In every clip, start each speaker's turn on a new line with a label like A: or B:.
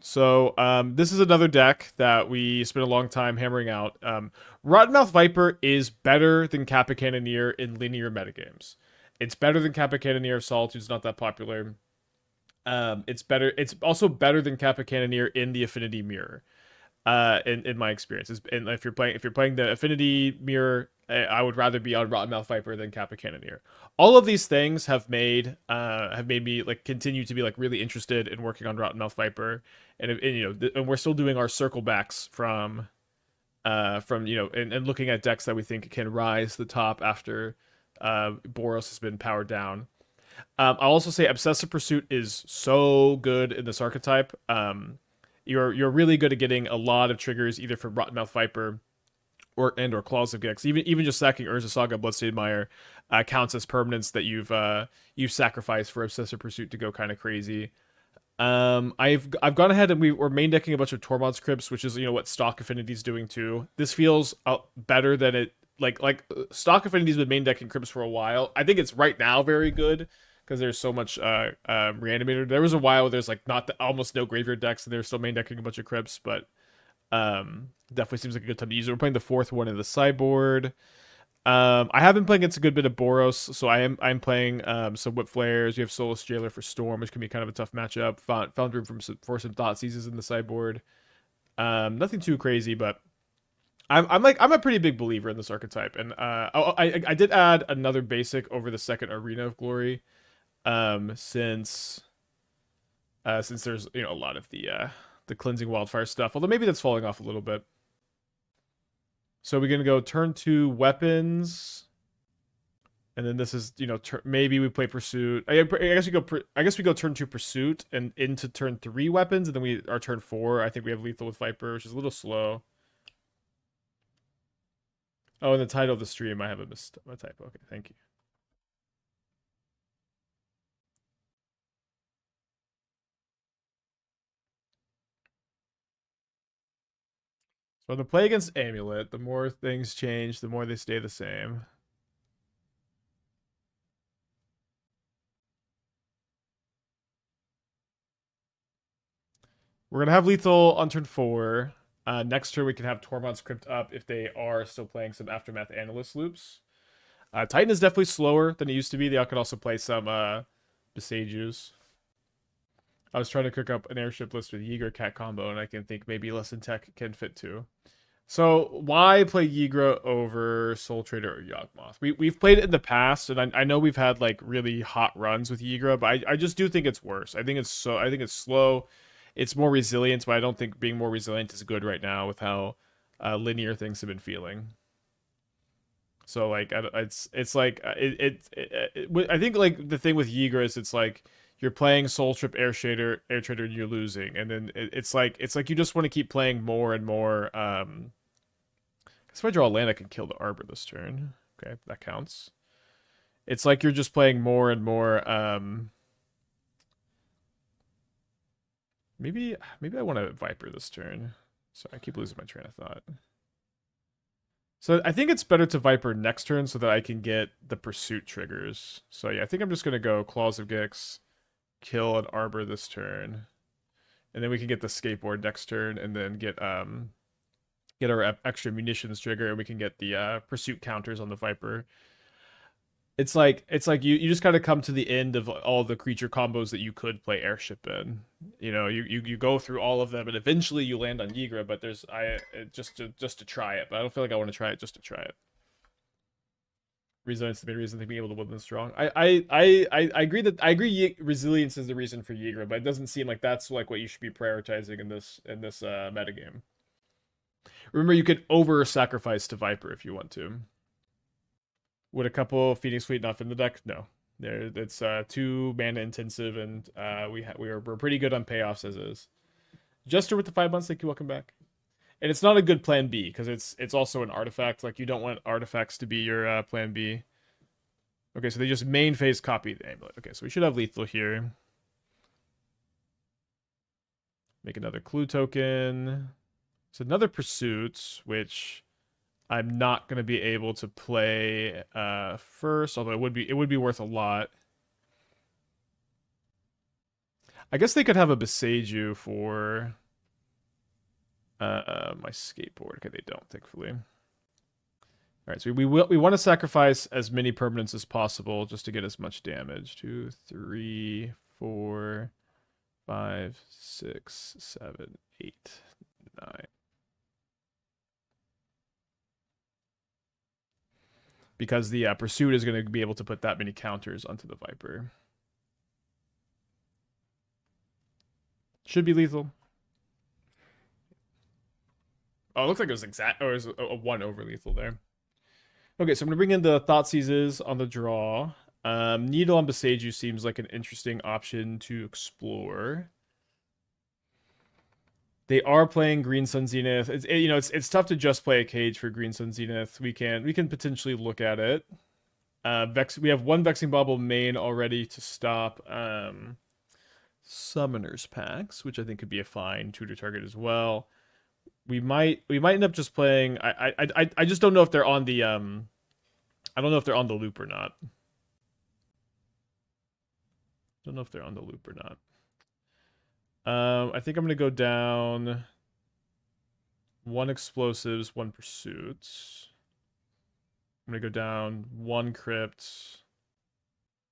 A: So this is another deck that we spent a long time hammering out. Rottenmouth Viper is better than Kappa Cannoneer in linear metagames. It's better than Kappa Cannoneer if Solitude's not that popular. It's better. It's also better than Kappa Cannoneer in the Affinity Mirror. In my experience, and if you're playing the Affinity Mirror, I would rather be on Rottenmouth Viper than Kappa Cannoneer. All of these things have made me like continue to be like really interested in working on Rottenmouth Viper, and we're still doing our circle backs from looking at decks that we think can rise to the top after Boros has been powered down. I'll also say Obsessive Pursuit is so good in this archetype. You're really good at getting a lot of triggers either from Rottenmouth Viper or Claws of Gix. Even just sacking Urza, Saga, Bloodstained Mire counts as permanents that you've sacrificed for Obsessive Pursuit to go kind of crazy. I've gone ahead and we're main decking a bunch of Tormod's Crypts, which is what Stock Affinity's doing too. This feels better than it like Stock Affinity's been main decking Crypts for a while. I think it's right now very good because there's so much reanimator. There was a while where there's like almost no graveyard decks and they're still main decking a bunch of Crypts, but definitely seems like a good time to use it. We're playing the fourth one in the sideboard. I have been playing against a good bit of Boros, so I'm playing some Whipflares. We have Soulless Jailer for Storm, which can be kind of a tough matchup. Found room for some Thoughtseizes in the sideboard. Nothing too crazy, but I'm a pretty big believer in this archetype, and I did add another basic over the second Arena of Glory, since there's a lot of the cleansing wildfire stuff, although maybe that's falling off a little bit. So we're gonna go turn 2 weapons, and then this is maybe we play pursuit. I guess we go turn 2 pursuit and into turn 3 weapons, and then our turn 4. I think we have lethal with Viper, which is a little slow. Oh, in the title of the stream, I have a typo. Okay, thank you. So the play against Amulet, the more things change, the more they stay the same. We're gonna have lethal on turn 4. Next turn we can have Tormod's Crypt up if they are still playing some Aftermath Analyst loops. Titan is definitely slower than it used to be. They could also play some Besagers. I was trying to cook up an airship list with Yeager Cat combo, and I can think maybe Lesson Tech can fit too. So why play Yigra over Soul Trader or Yawgmoth? We've played it in the past, and I know we've had like really hot runs with Yigra, but I just do think it's worse. I think it's slow. It's more resilient, but I don't think being more resilient is good right now with how linear things have been feeling. So like it's like I think like the thing with Yigra is it's like you're playing Soul Trip Air Trader, and you're losing, and then it's like you just want to keep playing more and more. If I draw a land, I can kill the Arbor this turn. Okay, that counts. It's like you're just playing more and more. Maybe I want to Viper this turn. So I keep losing my train of thought. So I think it's better to Viper next turn so that I can get the pursuit triggers. So yeah, I think I'm just gonna go Claws of Gix, kill an Arbor this turn, and then we can get the Skateboard next turn, and then get our extra munitions trigger, and we can get the pursuit counters on the Viper. It's like you just gotta come to the end of all the creature combos that you could play airship in. You go through all of them, and eventually you land on Yigra. But there's just to try it. But I don't feel like I want to try it just to try it. Resilience is the main reason to be able to win this strong. I agree that resilience is the reason for Yigra, but it doesn't seem like that's like what you should be prioritizing in this metagame. Remember, you could over sacrifice to Viper if you want to. Would a couple Phoenix Fleet not fit in the deck? No. It's 2 mana intensive, and we're pretty good on payoffs as is. Jester with the 5 months, thank you, welcome back. And it's not a good plan B because it's also an artifact. Like you don't want artifacts to be your plan B. Okay, so they just main phase copy the amulet. Okay, so we should have lethal here. Make another clue token. It's another pursuit, which I'm not gonna be able to play first, although it would be worth a lot. I guess they could have a Beseiju for my skateboard. Okay, they don't, thankfully. All right, so we want to sacrifice as many permanents as possible just to get as much damage. 2, 3, 4, 5, 6, 7, 8, 9. Because the Pursuit is going to be able to put that many counters onto the Viper. Should be lethal. Oh, it looked like it was exact, or it was a 1 over lethal there. Okay, so I'm going to bring in the Thoughtseizes on the draw. Needle on Beseiju seems like an interesting option to explore. They are playing Green Sun Zenith. It's tough to just play a cage for Green Sun Zenith. We can potentially look at it. We have one Vexing Bauble main already to stop Summoner's Packs, which I think could be a fine tutor target as well. We might end up just playing. I just don't know if they're on the I don't know if they're on the loop or not. Don't know if they're on the loop or not. I think I'm gonna go down 1 explosives, 1 pursuits. I'm gonna go down 1 crypt,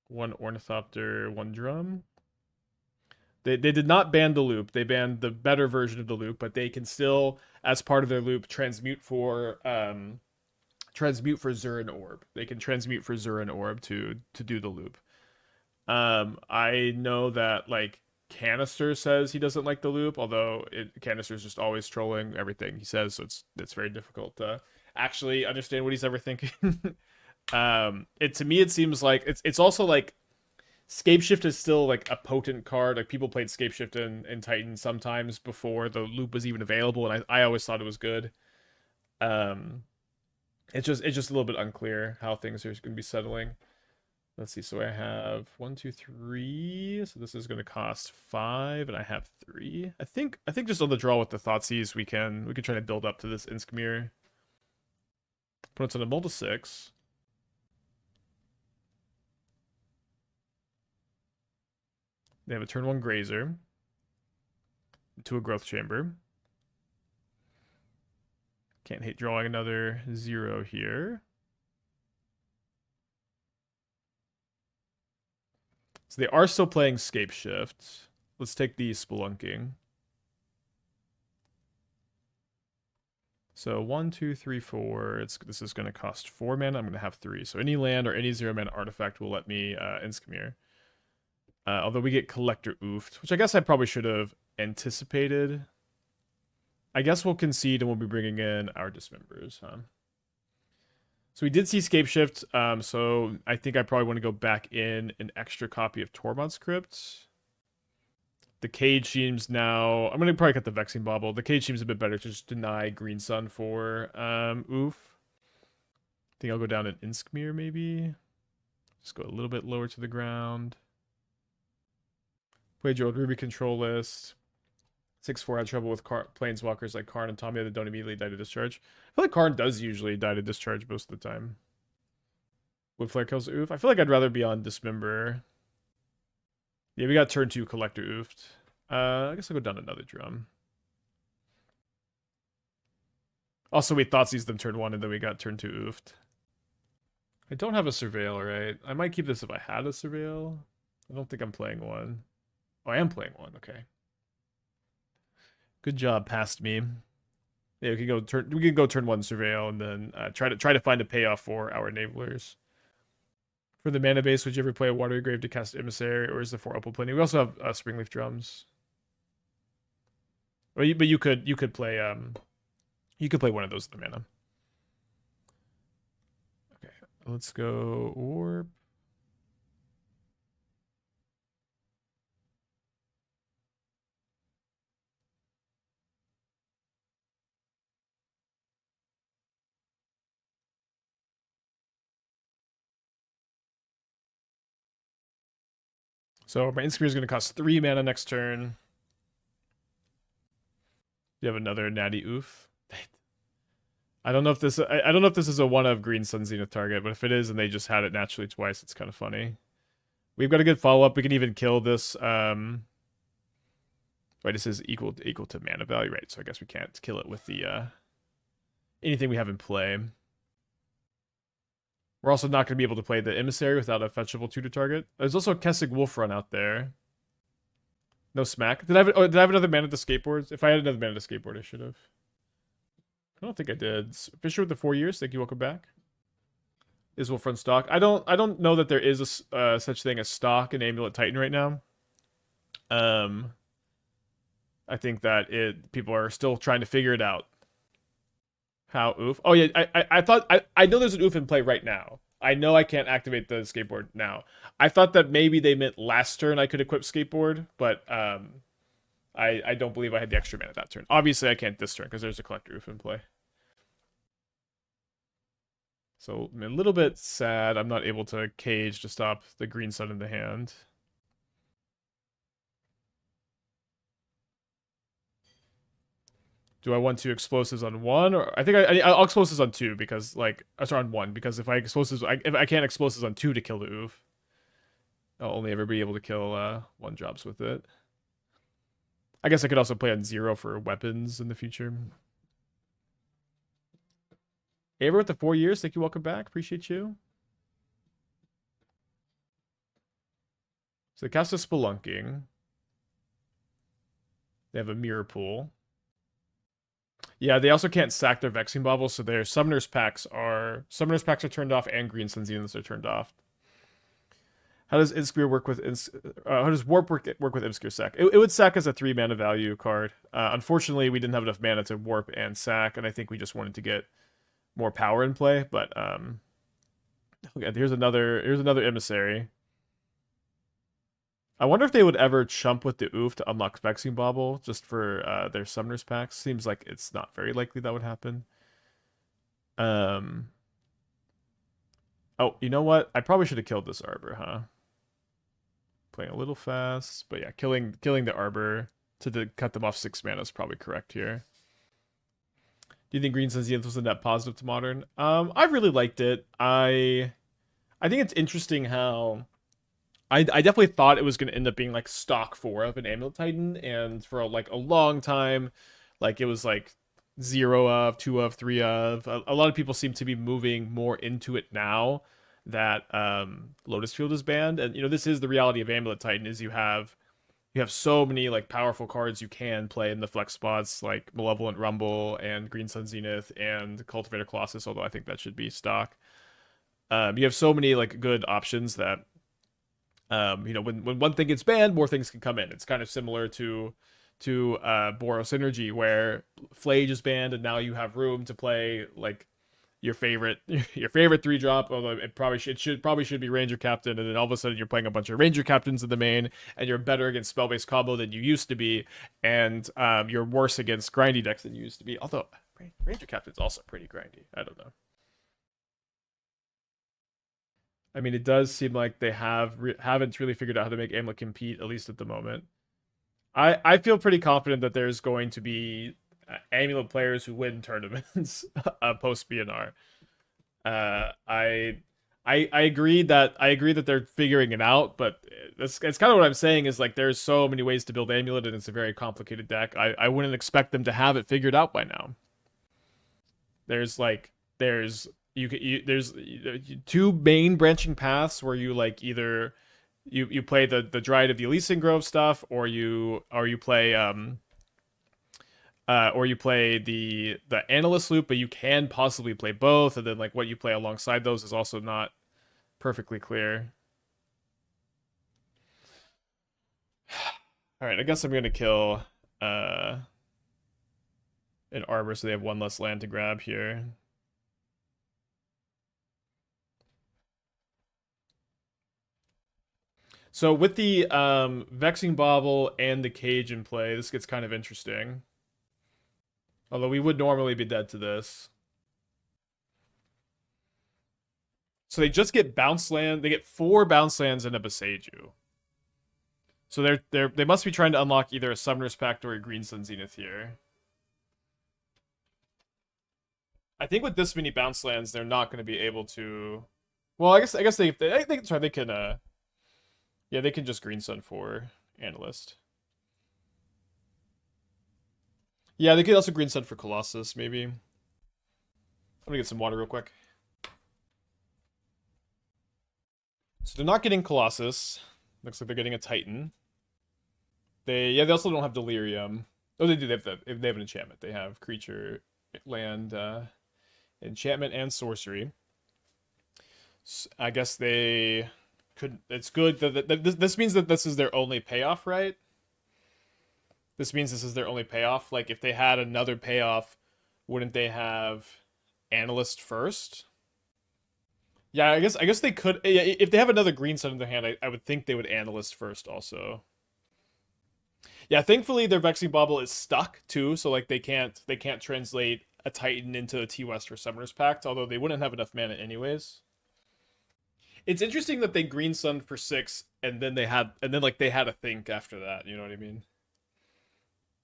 A: 1 ornithopter, 1 drum. They did not ban the loop. They banned the better version of the loop, but they can still, as part of their loop, transmute for Zurin Orb. They can transmute for Zurin Orb to do the loop. I know that like Canister says he doesn't like the loop, although Canister's just always trolling everything he says, so it's very difficult to actually understand what he's ever thinking. To me it seems like it's also like Scapeshift is still like a potent card. Like people played Scapeshift in Titan sometimes before the loop was even available, and I always thought it was good. It's just a little bit unclear how things are going to be settling. Let's see. So I have 1, 2, 3. So this is going to cost 5, and I have 3. I think just on the draw with the Thoughtseize, we can try to build up to this Imskir. Put it on a mull to 6. They have a turn 1 Grazer to a Growth Chamber. Can't hate drawing another 0 here. So they are still playing Scapeshift. Let's take the Spelunking. So 1, 2, 3, 4. This is going to cost 4 mana. I'm going to have 3. So any land or any 0-mana artifact will let me Imskir. Although we get Collector Oofed, which I guess I probably should have anticipated. I guess we'll concede and we'll be bringing in our Dismembers, huh? So we did see Scapeshift, so I think I probably want to go back in an extra copy of Tormod's Crypt. The Cage seems now... I'm going to probably cut the Vexing Bauble. The Cage seems a bit better to just deny Green Sun for Oof. I think I'll go down an Imskir, maybe. Just go a little bit lower to the ground. Played your old Ruby control list. 6-4 had trouble with planeswalkers like Karn and Tommy that don't immediately die to discharge. I feel like Karn does usually die to discharge most of the time. Whipflare kills Oof. I feel like I'd rather be on Dismember. Yeah, we got turn 2 Collector Oofed. I guess I'll go down another drum. Also, we Thoughtseize them turn 1 and then we got turn 2 Oofed. I don't have a Surveil, right? I might keep this if I had a Surveil. I don't think I'm playing one. Oh, I am playing one. Okay. Good job, past me. Yeah, we can go turn 1 Surveil and then try to find a payoff for our enablers. For the mana base, would you ever play a Watery Grave to cast Emissary, or is the 4 Opal plenty? We also have Springleaf Drums. But you could play one of those with the mana. Okay, let's go Orb. So my Imskir is going to cost 3 mana next turn. You have another Natty Oof. I don't know if this is a one of Green Sun Zenith target, but if it is and they just had it naturally twice, it's kind of funny. We've got a good follow up. We can even kill this Right, this is equal to mana value, right? So I guess we can't kill it with the anything we have in play. We're also not going to be able to play the Emissary without a fetchable tutor target. There's also a Kessig Wolf run out there. No smack. Did I have another mana to skateboards? If I had another mana to skateboard, I should have. I don't think I did. Fisher with the 4 years. Thank you. Welcome back. Is Wolf run stock? I don't know that there is a such thing as stock in Amulet Titan right now. I think that people are still trying to figure it out. How oof? Oh yeah, I thought I know there's an oof in play right now. I know I can't activate the skateboard now. I thought that maybe they meant last turn I could equip skateboard, but I don't believe I had the extra mana that turn. Obviously I can't this turn because there's a collector oof in play. So I'm a little bit sad I'm not able to cage to stop the green sun in the hand. Do I want 2 explosives on 1, or I think I'll explosives on 2 because like sorry on 1 because if I can't explosives on 2 to kill the oof, I'll only ever be able to kill 1 drops with it. I guess I could also play on 0 for weapons in the future. Aver with the 4 years, thank you, welcome back, appreciate you. So they cast a Spelunking. They have a Mirror Pool. Yeah, they also can't sack their Vexing Bauble, so their Summoner's Packs are turned off and Green Sun Zeniths are turned off. How does Imskir work with how does Warp work with Imskir sack? It would sack as a 3 mana value card. Unfortunately, we didn't have enough mana to warp and sack, and I think we just wanted to get more power in play. But okay, here's another Emissary. I wonder if they would ever chump with the oof to unlock Vexing Bauble just for their Summoner's Packs. Seems like it's not very likely that would happen. Oh, you know what? I probably should have killed this Arbor, huh? Playing a little fast, but yeah, killing the Arbor to cut them off 6 mana is probably correct here. Do you think Green Sun Zenith was a net positive to Modern? I really liked it. I think it's interesting how I definitely thought it was going to end up being like stock 4 of an Amulet Titan, and for like a long time, like it was like 0 of, 2 of, 3 of. A lot of people seem to be moving more into it now that Lotus Field is banned, and you know this is the reality of Amulet Titan is you have so many like powerful cards you can play in the flex spots like Malevolent Rumble and Green Sun Zenith and Cultivator Colossus, although I think that should be stock. You have so many like good options that you know, when one thing gets banned, more things can come in. It's kind of similar to Boros Synergy, where Flage is banned, and now you have room to play like your favorite 3-drop. Although it probably should be Ranger Captain, and then all of a sudden you're playing a bunch of Ranger Captains in the main, and you're better against spell-based combo than you used to be, and you're worse against grindy decks than you used to be. Although Ranger Captain's also pretty grindy. I don't know. I mean, it does seem like they haven't really figured out how to make Amulet compete, at least at the moment. I feel pretty confident that there's going to be Amulet players who win tournaments post BNR. I agree that they're figuring it out, but it's kind of what I'm saying is like there's so many ways to build Amulet, and it's a very complicated deck. I wouldn't expect them to have it figured out by now. There's there's 2 main branching paths where you like either you play the Dryad of the Elysian Grove stuff, or you play the Analyst loop, but you can possibly play both, and then like what you play alongside those is also not perfectly clear. All right, I guess I'm gonna kill an Arbor so they have 1 less land to grab here. So with the Vexing Bauble and the Cage in play, this gets kind of interesting. Although we would normally be dead to this. So they just get bounce land. They get 4 bounce lands and a Boseiju. So they must be trying to unlock either a Summoner's Pact or a Green Sun Zenith here. I think with this many bounce lands, they're not going to be able to. Well, I guess they can. Yeah, they can just Green Sun for Analyst. Yeah, they could also green sun for Colossus, maybe. I'm gonna get some water real quick. So they're not getting Colossus. Looks like they're getting a Titan. They also don't have Delirium. Oh, they do. They have an enchantment. They have creature, land, enchantment, and sorcery. So I guess they could. It's good that this means that this is their only payoff, right? This means this is their only payoff. Like if they had another payoff, wouldn't they have Analyst first? Yeah, I guess they could. Yeah, if they have another green sun in their hand, I would think they would Analyst first also. Yeah, thankfully their Vexing Bauble is stuck too, so like they can't translate a Titan into a T West or Summoner's Pact, although they wouldn't have enough mana anyways. It's interesting that they green sun for 6 and then like they had a think after that, you know what I mean?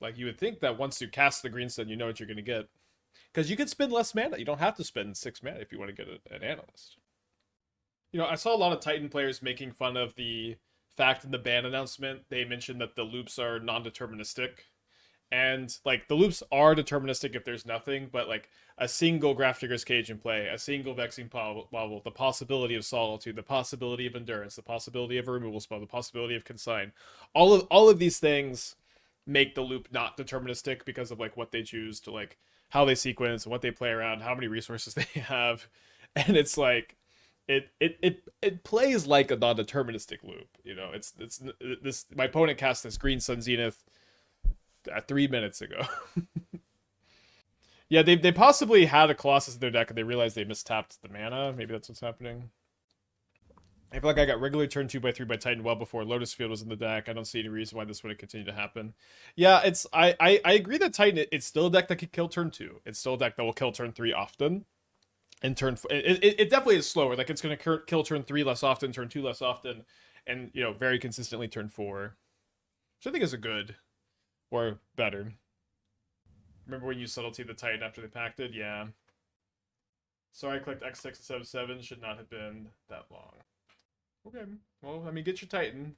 A: Like you would think that once you cast the green sun, you know what you're gonna get. Because you could spend less mana. You don't have to spend 6 mana if you want to get an analyst. I saw a lot of Titan players making fun of the fact in the ban announcement they mentioned that the loops are non-deterministic. And like the loops are deterministic if there's nothing, but like a single Grafdigger's Cage in play, a single Vexing Bauble, the possibility of Solitude, the possibility of Endurance, the possibility of a removal spell, the possibility of Consign, all of these things make the loop not deterministic because of like what they choose to like how they sequence, what they play around, how many resources they have, and it's like it plays like a non-deterministic loop. It's this my opponent cast this Green Sun Zenith 3 minutes ago. Yeah, they possibly had a Colossus in their deck and they realized they mistapped the mana. Maybe that's what's happening. I feel like I got regular turn 2/3 by Titan well before Lotus Field was in the deck. I don't see any reason why this wouldn't continue to happen. Yeah, I agree that Titan, it's still a deck that could kill turn 2. It's still a deck that will kill turn 3 often. And turn it definitely is slower. Like it's gonna kill turn 3 less often, turn 2 less often, and very consistently turn 4. Which I think is a good or better. Remember when you subtlety the Titan after they pacted? Yeah. Sorry, I clicked X6 instead of 7. Should not have been that long. Okay. Well, I mean, get your Titan.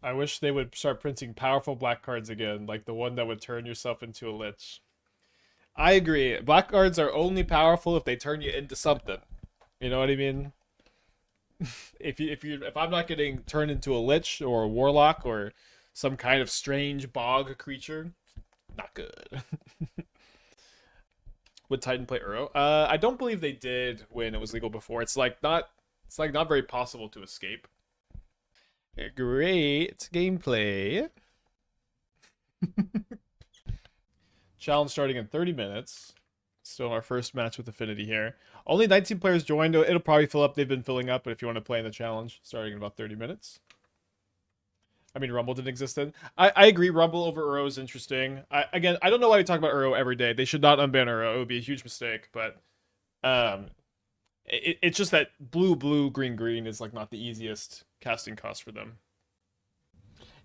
A: I wish they would start printing powerful black cards again, like the one that would turn yourself into a lich. I agree. Black cards are only powerful if they turn you into something. You know what I mean? If I'm not getting turned into a lich or a warlock or some kind of strange bog creature, not good. Would Titan play Uro? I don't believe they did when it was legal before. It's not very possible to escape. Great gameplay. Challenge starting in 30 minutes. Still our first match with Affinity here. Only 19 players joined. It'll probably fill up. They've been filling up, but if you want to play in the challenge, starting in about 30 minutes. I mean, Rumble didn't exist then. I agree. Rumble over Uro is interesting. I don't know why we talk about Uro every day. They should not unban Uro. It would be a huge mistake. But it's just that blue, green is like not the easiest casting cost for them.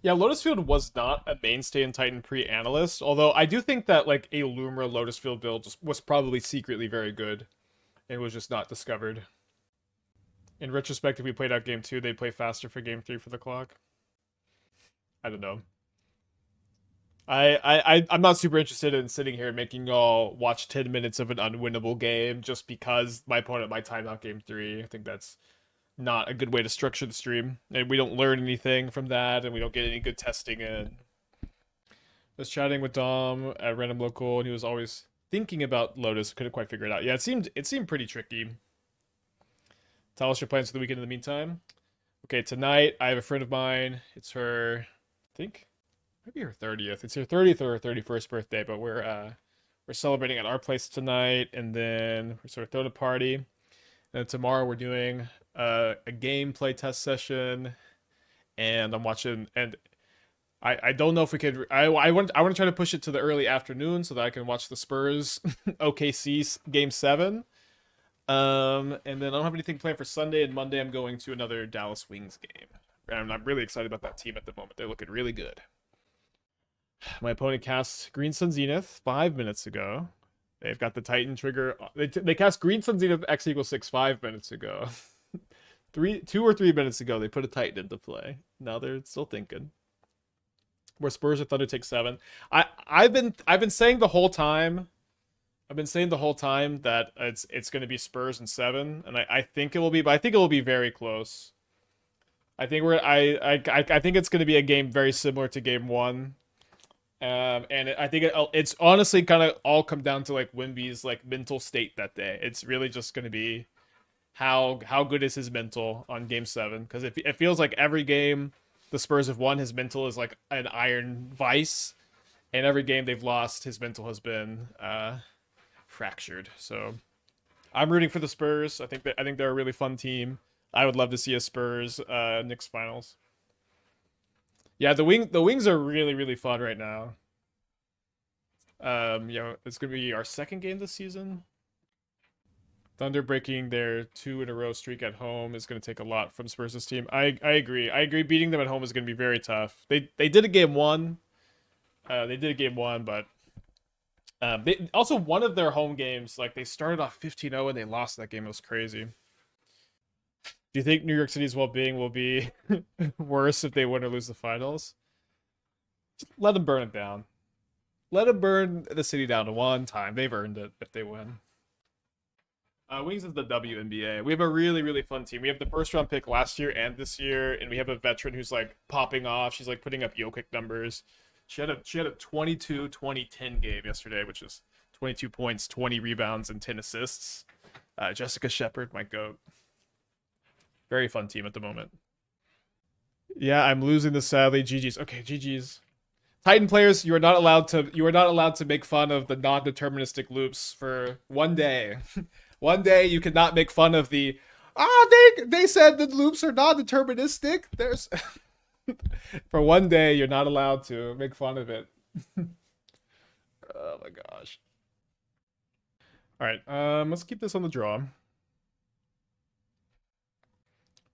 A: Yeah, Lotus Field was not a mainstay in Titan pre-analyst, although I do think that like a Lumra Lotus Field build was probably secretly very good. It was just not discovered. In retrospect, if we played out game 2, they'd play faster for game 3 for the clock. I don't know. I'm not super interested in sitting here and making y'all watch 10 minutes of an unwinnable game just because my opponent might time out game 3. I think that's not a good way to structure the stream. And we don't learn anything from that, and we don't get any good testing in. I was chatting with Dom at Random Local, and he was always thinking about Lotus. Couldn't quite figure it out. Yeah, it seemed pretty tricky. Tell us your plans for the weekend in the meantime. Okay, tonight I have a friend of mine. It's her, I think, maybe her 30th. It's her 30th or her 31st birthday, but we're celebrating at our place tonight, and then we're sort of throwing a party. And then tomorrow we're doing a gameplay test session, and I'm watching. And I don't know if we could. I want to try to push it to the early afternoon so that I can watch the Spurs OKC game 7. And then I don't have anything planned for Sunday, and Monday I'm going to another Dallas Wings game. And I'm really excited about that team at the moment. They're looking really good. My opponent cast Green Sun Zenith 5 minutes ago. They've got the Titan trigger. They cast Green Sun Zenith X equals 6 5 minutes ago. 2 or 3 minutes ago, they put a Titan into play. Now they're still thinking. Where Spurs or Thunder take 7. I've been saying the whole time. I've been saying the whole time that it's going to be Spurs and 7, and I think it will be, but I think it will be very close. I think I think it's going to be a game very similar to game 1. And I think it's honestly kind of all come down to like Wimby's like mental state that day. It's really just going to be how good is his mental on game 7, because it feels like every game the Spurs have won, his mental is like an iron vice, and every game they've lost, his mental has been fractured. So I'm rooting for the Spurs. I think they're a really fun team. I would love to see a Spurs Knicks finals. Yeah, the wings are really fun right now. It's gonna be our second game this season. Thunder breaking their 2-in-a-row streak at home is going to take a lot from Spurs' team. I agree. I agree. Beating them at home is going to be very tough. They did a game 1. But they also, one of their home games, like they started off 15-0 and they lost that game. It was crazy. Do you think New York City's well-being will be worse if they win or lose the finals? Just let them burn it down. Let them burn the city down to one time. They've earned it if they win. Wings is the WNBA. We have a really fun team. We have the first round pick last year and this year, and we have a veteran who's like popping off. She's like putting up Jokic numbers. She had a 22-20-10 game yesterday, which is 22 points, 20 rebounds, and 10 assists. Jessica Shepard, my goat. Very fun team at the moment. Yeah, I'm losing this sadly. GG's. Okay, GG's. Titan players, you are not allowed to make fun of the non-deterministic loops for one day. One day you cannot make fun of the they said the loops are non-deterministic. There's for one day you're not allowed to make fun of it. Oh my gosh. All right, let's keep this on the draw.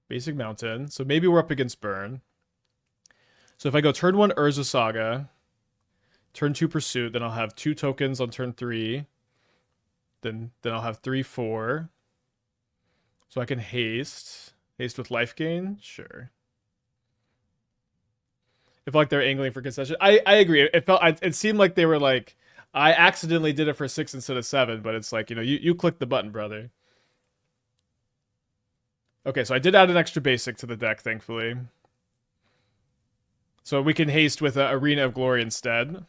A: Basic Mountain. So maybe we're up against Burn. So if I go turn 1 Urza Saga, turn 2 Pursuit, then I'll have 2 tokens on turn 3. Then I'll have 3/4. So I can haste with life gain. Sure. If like they're angling for concession, I agree. It seemed like they were like, I accidentally did it for 6 instead of 7, but it's like, you clicked the button, brother. Okay, so I did add an extra basic to the deck, thankfully. So we can haste with Arena of Glory instead.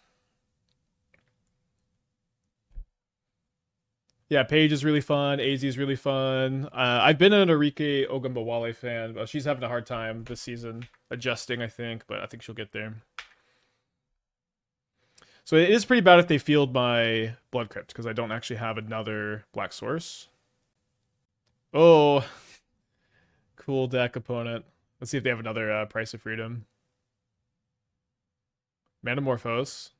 A: Yeah, Paige is really fun. AZ is really fun. I've been an Arike Ogumbawale fan. But she's having a hard time this season adjusting, I think, but I think she'll get there. So it is pretty bad if they field my Blood Crypt, because I don't actually have another black source. Oh, cool deck opponent. Let's see if they have another Price of Freedom. Manamorphose.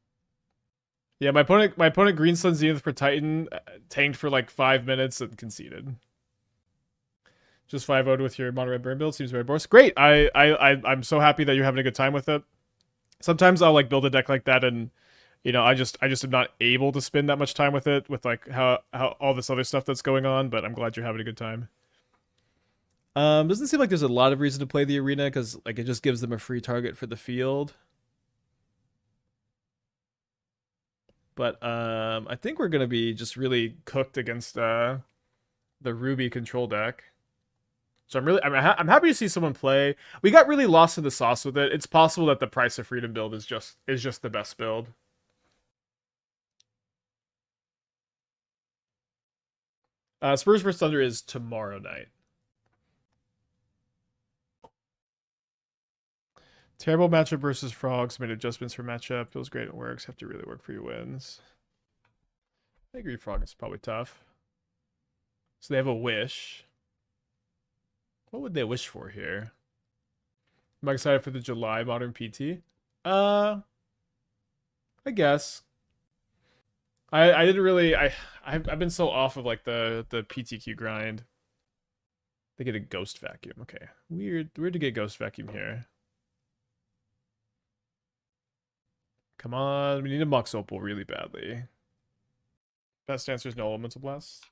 A: Yeah, my opponent Green Sun Zenith for Titan tanked for like 5 minutes and conceded. Just 5-0'd with your mono red burn build. Seems very boring. Great. I'm so happy that you're having a good time with it. Sometimes I'll like build a deck like that and I just am not able to spend that much time with it with like how all this other stuff that's going on, but I'm glad you're having a good time. Doesn't seem like there's a lot of reason to play the arena because like it just gives them a free target for the field. But I think we're gonna be just really cooked against the Ruby control deck. So I'm happy to see someone play. We got really lost in the sauce with it. It's possible that the Price of Freedom build is just the best build. Spurs vs Thunder is tomorrow night. Terrible matchup versus Frogs. Made adjustments for matchup. Feels great. It works. Have to really work for your wins. I agree. Frog is probably tough. So they have a wish. What would they wish for here? I'm excited for the July Modern PT. I guess. I didn't really. I've been so off of like the PTQ grind. They get a Ghost Vacuum. Okay, weird to get Ghost Vacuum here. Come on, we need a Mox Opal really badly. Best answer is no Elemental Blast.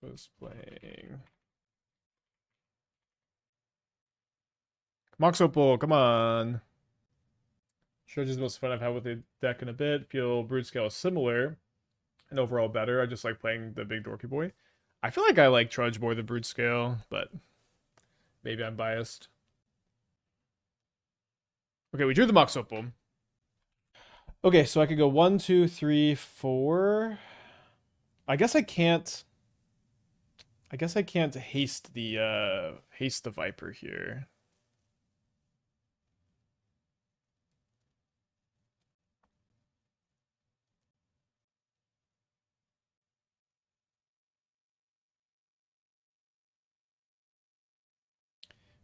A: Was playing Mox Opal, come on. Trudge is the most fun I've had with the deck in a bit. Feel Brood Scale is similar and overall better. I just like playing the big dorky boy. I feel like I like Trudge more than Brood Scale, but maybe I'm biased. Okay, we drew the Mox Opal. Okay, so I could go 1, 2, 3, 4. I guess I can't. I guess I can't haste the Viper here.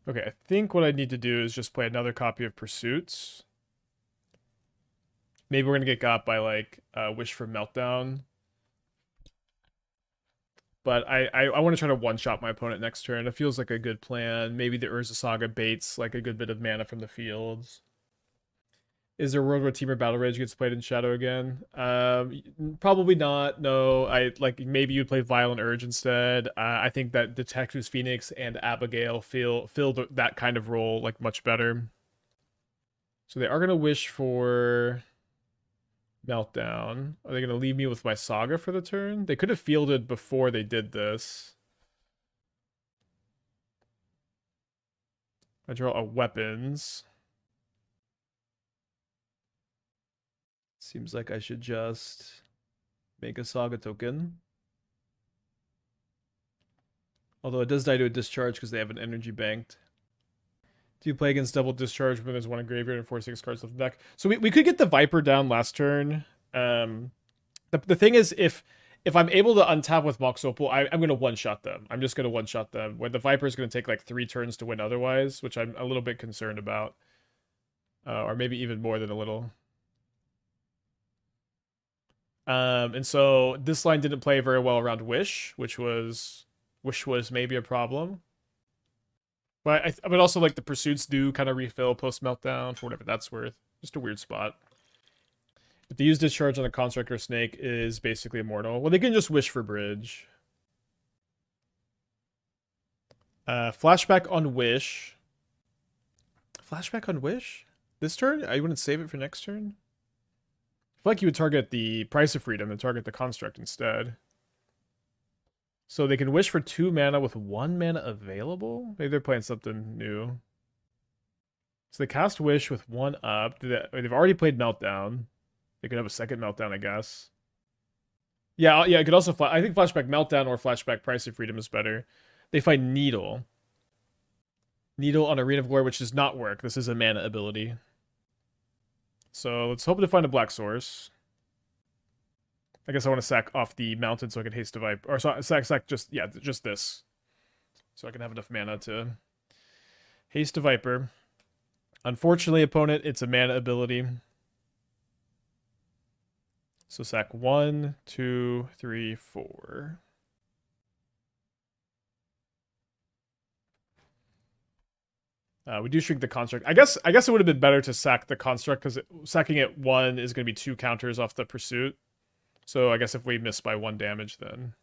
A: Okay, I think what I need to do is just play another copy of Pursuits. Maybe we're gonna get got by like Wish for Meltdown. But I want to try to one-shot my opponent next turn. It feels like a good plan. Maybe the Urza Saga baits like a good bit of mana from the fields. Is there a world where Temur Battle Rage gets played in Shadow again? Probably not. No, I like maybe you'd play Violent Urge instead. I think that Detectives Phoenix and Abigail fill that kind of role like much better. So they are gonna wish for Meltdown. Are they gonna leave me with my Saga for the turn? They could have fielded before they did this. I draw a weapons. Seems like I should just make a Saga token. Although it does die to a discharge because they have an energy banked. Do you play against double discharge when there's one in graveyard and 4/6 cards left in the deck? So we could get the Viper down last turn. The thing is, if I'm able to untap with Mox Opal, I'm going to one-shot them. I'm just going to one-shot them. Where the Viper is going to take like 3 turns to win otherwise, which I'm a little bit concerned about. Or maybe even more than a little. And so this line didn't play very well around Wish was maybe a problem. But also like the Pursuits do kind of refill post Meltdown for whatever that's worth. Just a weird spot. If they use Discharge on a Construct or Snake is basically immortal. Well, they can just Wish for Bridge. Flashback on Wish. Flashback on Wish? This turn? I wouldn't save it for next turn? I feel like you would target the Price of Freedom and target the Construct instead. So they can wish for 2 mana with 1 mana available? Maybe they're playing something new. So they cast Wish with 1 up. They've already played Meltdown. They could have a second Meltdown, I guess. Yeah, it could also... I think Flashback Meltdown or Flashback Price of Freedom is better. They find Needle. Needle on Arena of Glory, which does not work. This is a mana ability. So let's hope to find a black source. I guess I want to sack off the mountain so I can haste the Viper. Or so, sack just this. So I can have enough mana to haste a Viper. Unfortunately, opponent, it's a mana ability. So sack 1, 2, 3, 4. We do shrink the construct. I guess it would have been better to sack the construct because sacking it 1 is going to be 2 counters off the pursuit. So I guess if we miss by 1 damage, then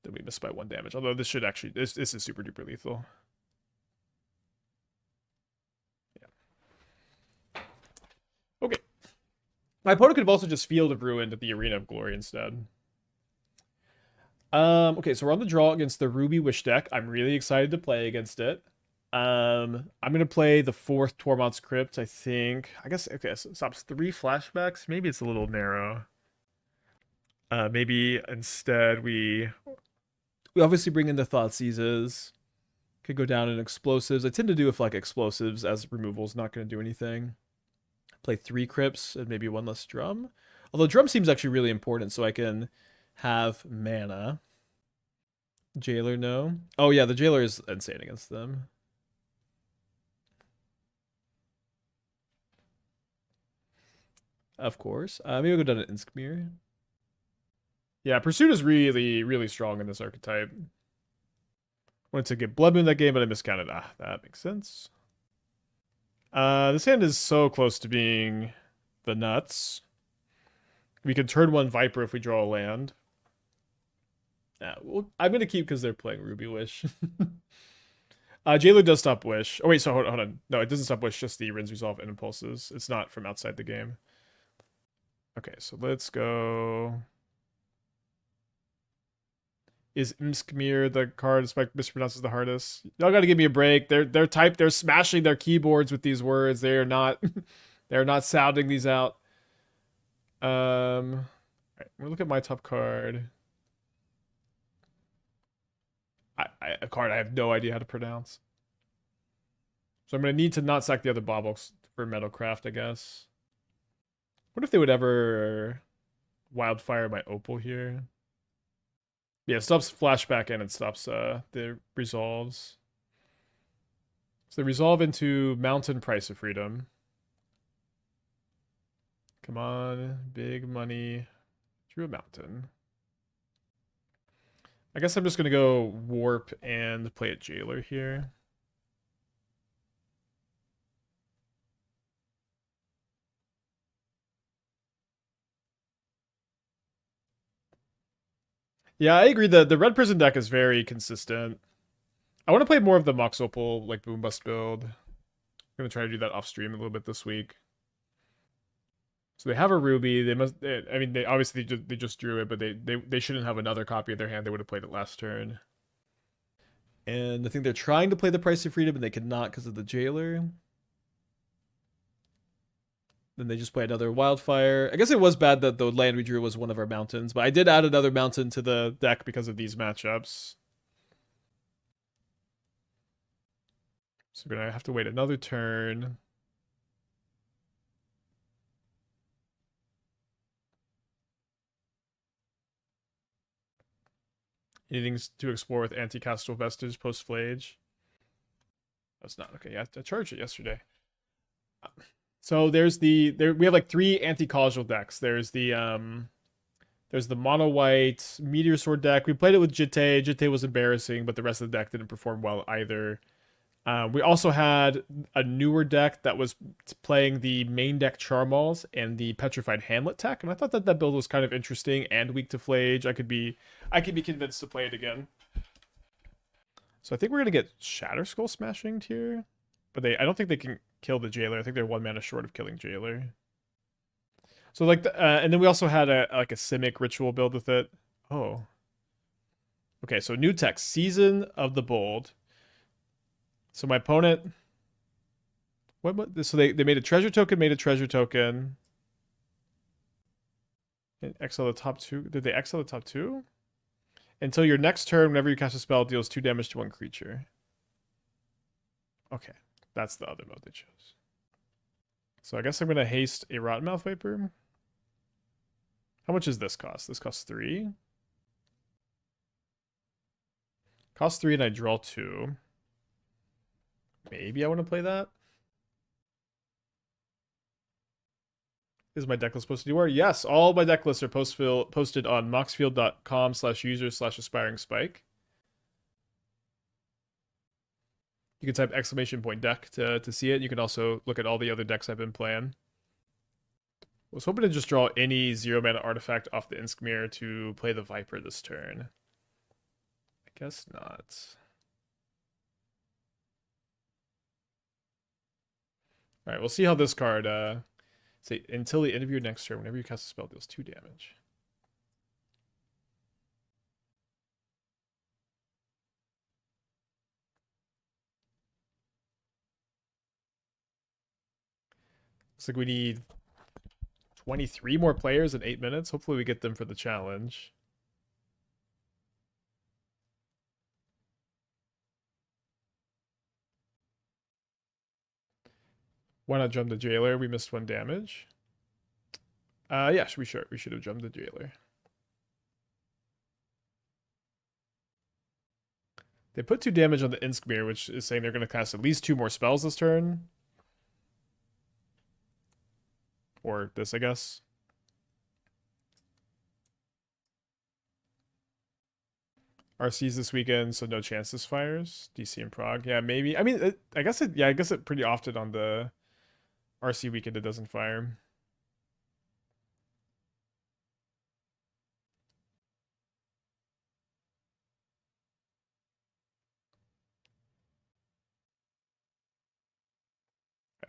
A: we miss by 1 damage. Although this should actually this is super duper lethal. Yeah. Okay. My opponent could have also just Field of Ruin at the Arena of Glory instead. Okay, so we're on the draw against the Ruby Wish deck. I'm really excited to play against it. I'm gonna play the 4th Tormod's Crypt, I think. I guess okay, so it stops 3 flashbacks. Maybe it's a little narrow. Maybe instead we obviously bring in the Thoughtseizes. Could go down in explosives. I tend to do with like explosives as removal's not gonna do anything. Play 3 crypts and maybe 1 less drum. Although drum seems actually really important, so I can have mana. Jailer, no. Oh yeah, the Jailer is insane against them. Of course. Maybe we'll go down to Imskir. Yeah, Pursuit is really, really strong in this archetype. Wanted to get Blood Moon that game, but I miscounted. Ah, that makes sense. This hand is so close to being the nuts. We can turn 1 Viper if we draw a land. Well, I'm going to keep because they're playing Ruby Wish. Jailer does stop Wish. Oh wait, so hold on. No, it doesn't stop Wish, just the Rinse Resolve and Impulses. It's not from outside the game. Okay, so let's go. Is Imskir the card Spike mispronounces the hardest? Y'all gotta give me a break. They're smashing their keyboards with these words. They are not they're not sounding these out. Alright, we'll look at my top card. A card I have no idea how to pronounce. So I'm gonna need to not sack the other baubles for Metalcraft, I guess. What if they would ever wildfire my opal here? Yeah, it stops flashback and it stops the resolves. So they resolve into Mountain Price of Freedom. Come on, big money. Drew a mountain. I guess I'm just gonna go warp and play a jailer here. Yeah, I agree. The red prison deck is very consistent. I want to play more of the Mox Opal, like Boom Bust build. I'm gonna try to do that off stream a little bit this week. So they have a ruby. They must. I mean, they obviously they just drew it, but they shouldn't have another copy of their hand. They would have played it last turn. And I think they're trying to play the Price of Freedom, and they cannot because of the jailer. Then they just play another wildfire. I guess it was bad that the land we drew was one of our mountains, but I did add another mountain to the deck because of these matchups. So we're gonna have to wait another turn. Anything to explore with anti-Castral Vestige post-Flage? That's not okay. Yeah, I charged it yesterday. So there's we have like 3 anti-causal decks. There's the mono white meteor sword deck. We played it with Jitte. Jitte was embarrassing, but the rest of the deck didn't perform well either. We also had a newer deck that was playing the main deck Charmals and the Petrified Hamlet tech, and I thought that build was kind of interesting and weak to Flage. I could be convinced to play it again. So I think we're gonna get Shatter Skull smashing here, but I don't think they can kill the Jailer. I think they're 1 mana short of killing Jailer. So like, and then we also had a Simic ritual build with it. Oh, okay. So new text, Season of the Bold. So my opponent, what? So they made a treasure token, made a treasure token. And exile the top 2. Did they exile the top 2? Until your next turn, whenever you cast a spell, it deals 2 damage to 1 creature. Okay, that's the other mode they chose. So I guess I'm gonna haste a Rottenmouth Viper. How much does this cost? This costs 3. Costs 3 and I draw 2. Maybe I want to play that. Is my deck list posted anywhere? Yes, all my deck lists are posted on moxfield.com/user/aspiring-spike. You can type !deck to see it. You can also look at all the other decks I've been playing. I was hoping to just draw any 0-mana artifact off the Imskir to play the Viper this turn. I guess not. Alright, we'll see how this card, say, until the end of your next turn, whenever you cast a spell, deals 2 damage. Looks like we need 23 more players in 8 minutes. Hopefully we get them for the challenge. Why not jump the Jailer? We missed 1 damage. Yeah, we should have jumped the Jailer. They put 2 damage on the Imskir, which is saying they're going to cast at least 2 more spells this turn. Or this, I guess. RC's this weekend, so no chance this fires. DC and Prague. Yeah, maybe. I mean, I guess it pretty often on the RC weekend it doesn't fire.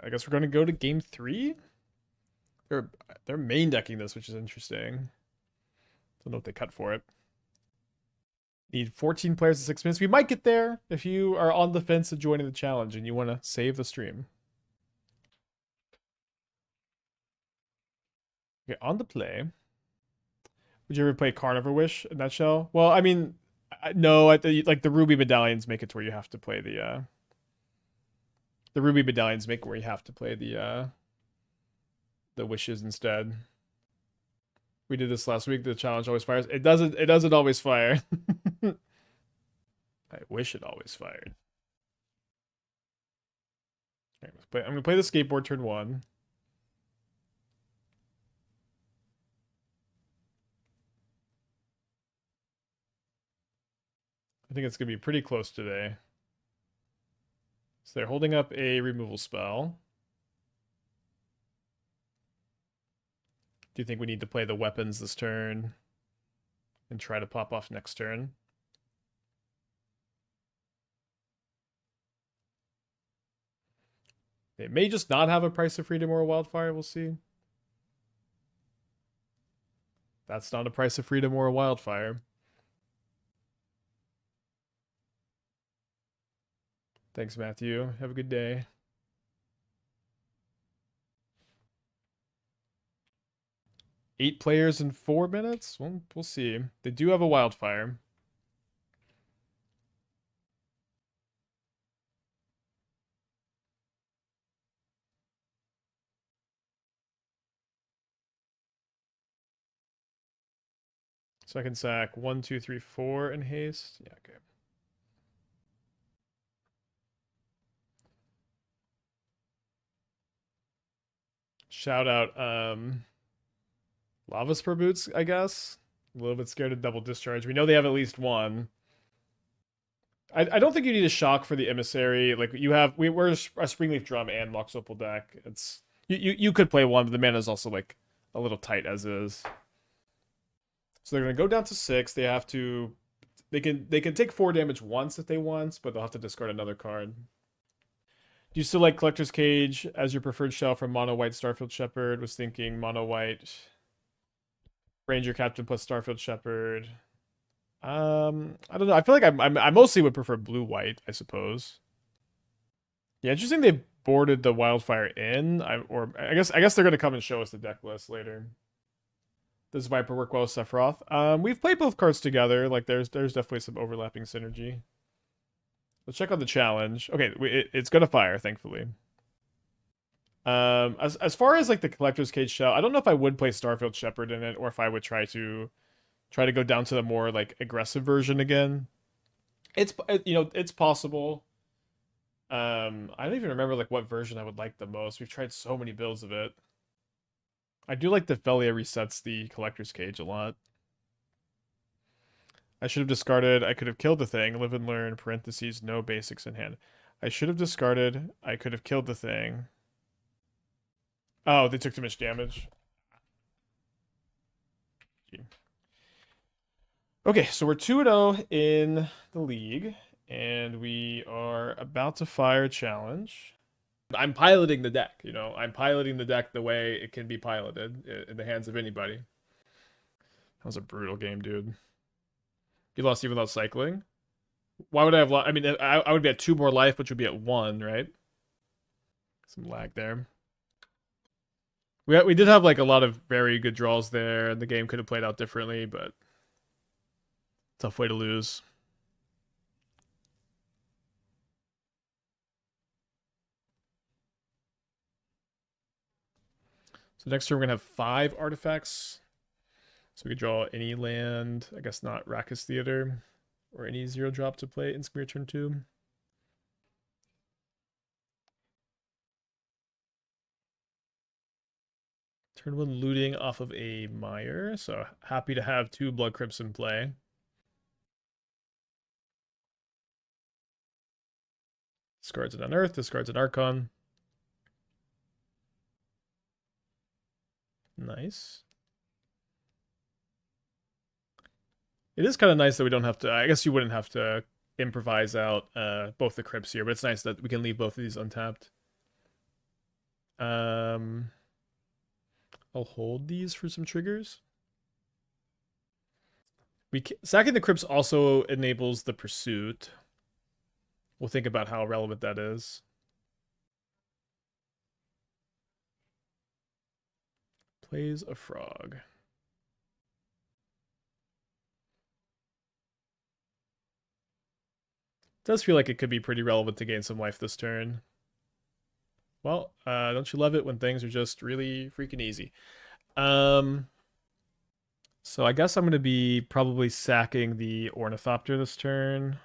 A: I guess we're going to go to game 3. They're main decking this, which is interesting. Don't know what they cut for it. Need 14 players in 6 minutes. We might get there if you are on the fence of joining the challenge and you want to save the stream. Okay, on the play. Would you ever play Carnivore Wish in that shell? Well, I mean, no. Like the Ruby medallions make it to where you have to play the Ruby medallions make it where you have to play the wishes instead. We did this last week. The challenge always fires. It doesn't always fire. I wish it always fired. Okay, I'm gonna play the skateboard turn 1. I think it's gonna be pretty close today. So they're holding up a removal spell. Do you think we need to play the weapons this turn and try to pop off next turn? They may just not have a Price of Freedom or a Wildfire. We'll see. That's not a Price of Freedom or a Wildfire. Thanks, Matthew. Have a good day. Eight players in 4 minutes? Well, we'll see. They do have a Wildfire. So I can sack 1, 2, 3, 4 in haste. Yeah, okay. Shout out Lava Spur Boots, I guess. A little bit scared of double discharge. We know they have at least one. I don't think you need a shock for the Emissary. Like we're a Springleaf Drum and Mox Opal deck. It's you could play one, but the mana is also like a little tight as is. So they're gonna go down to 6. They have to they can take 4 damage once if they want, but they'll have to discard another card. Do you still like Collector's Cage as your preferred shell from Mono White Starfield Shepherd? Was thinking Mono White Ranger Captain plus Starfield Shepherd. I don't know. I feel like I mostly would prefer blue white, I suppose. Yeah, interesting they boarded the Wildfire in. I guess they're gonna come and show us the deck list later. Does Viper work well with Sephiroth? We've played both cards together. Like there's definitely some overlapping synergy. Let's check out the challenge. Okay, it's gonna fire, thankfully. As far as like the Collector's Cage shell, I don't know if I would play Starfield Shepherd in it, or if I would try to go down to the more like aggressive version again. It's it's possible. I don't even remember like what version I would like the most. We've tried so many builds of it. I do like that Velia resets the Collector's Cage a lot. I should have discarded. I could have killed the thing. Live and learn. Parentheses. No basics in hand. I should have discarded. I could have killed the thing. Oh, they took too much damage. Okay, so we're 2-0 in the league, and we are about to fire a challenge. I'm piloting the deck, I'm piloting the deck the way it can be piloted in the hands of anybody. That was a brutal game, dude. You lost even without cycling? Why would I have lost? I mean, I would be at 2 more life, which would be at 1, right? Some lag there. We did have like a lot of very good draws there, and the game could have played out differently, but tough way to lose. So next turn we're gonna have 5 artifacts. So we could draw any land, I guess not Raucous Theater, or any 0-drop to play Imskir turn 2. Turn 1 looting off of a Mire, so happy to have 2 Blood Crypts in play. Discards an Unearth, discards an Archon. Nice. It is kind of nice that we don't have to, I guess you wouldn't have to improvise out both the crypts here, but it's nice that we can leave both of these untapped. Um, I'll hold these for some triggers. Sacking the Crypts also enables the Pursuit. We'll think about how relevant that is. Plays a frog. Does feel like it could be pretty relevant to gain some life this turn. Well, don't you love it when things are just really freaking easy? So I guess I'm going to be probably sacking the Ornithopter this turn.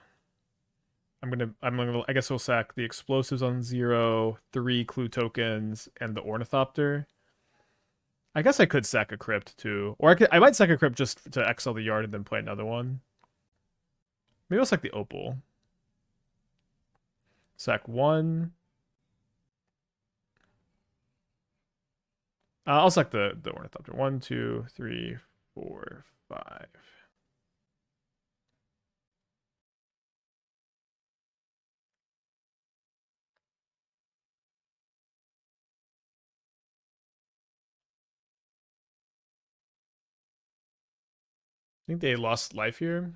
A: I guess we'll sack the explosives on 0, 3 clue tokens, and the Ornithopter. I guess I could sack a crypt too. Or I might sack a crypt just to exile the yard and then play another one. Maybe I'll sack the Opal. Sack 1. I'll sack the Ornithopter. 1, 2, 3, 4, 5. I think they lost life here.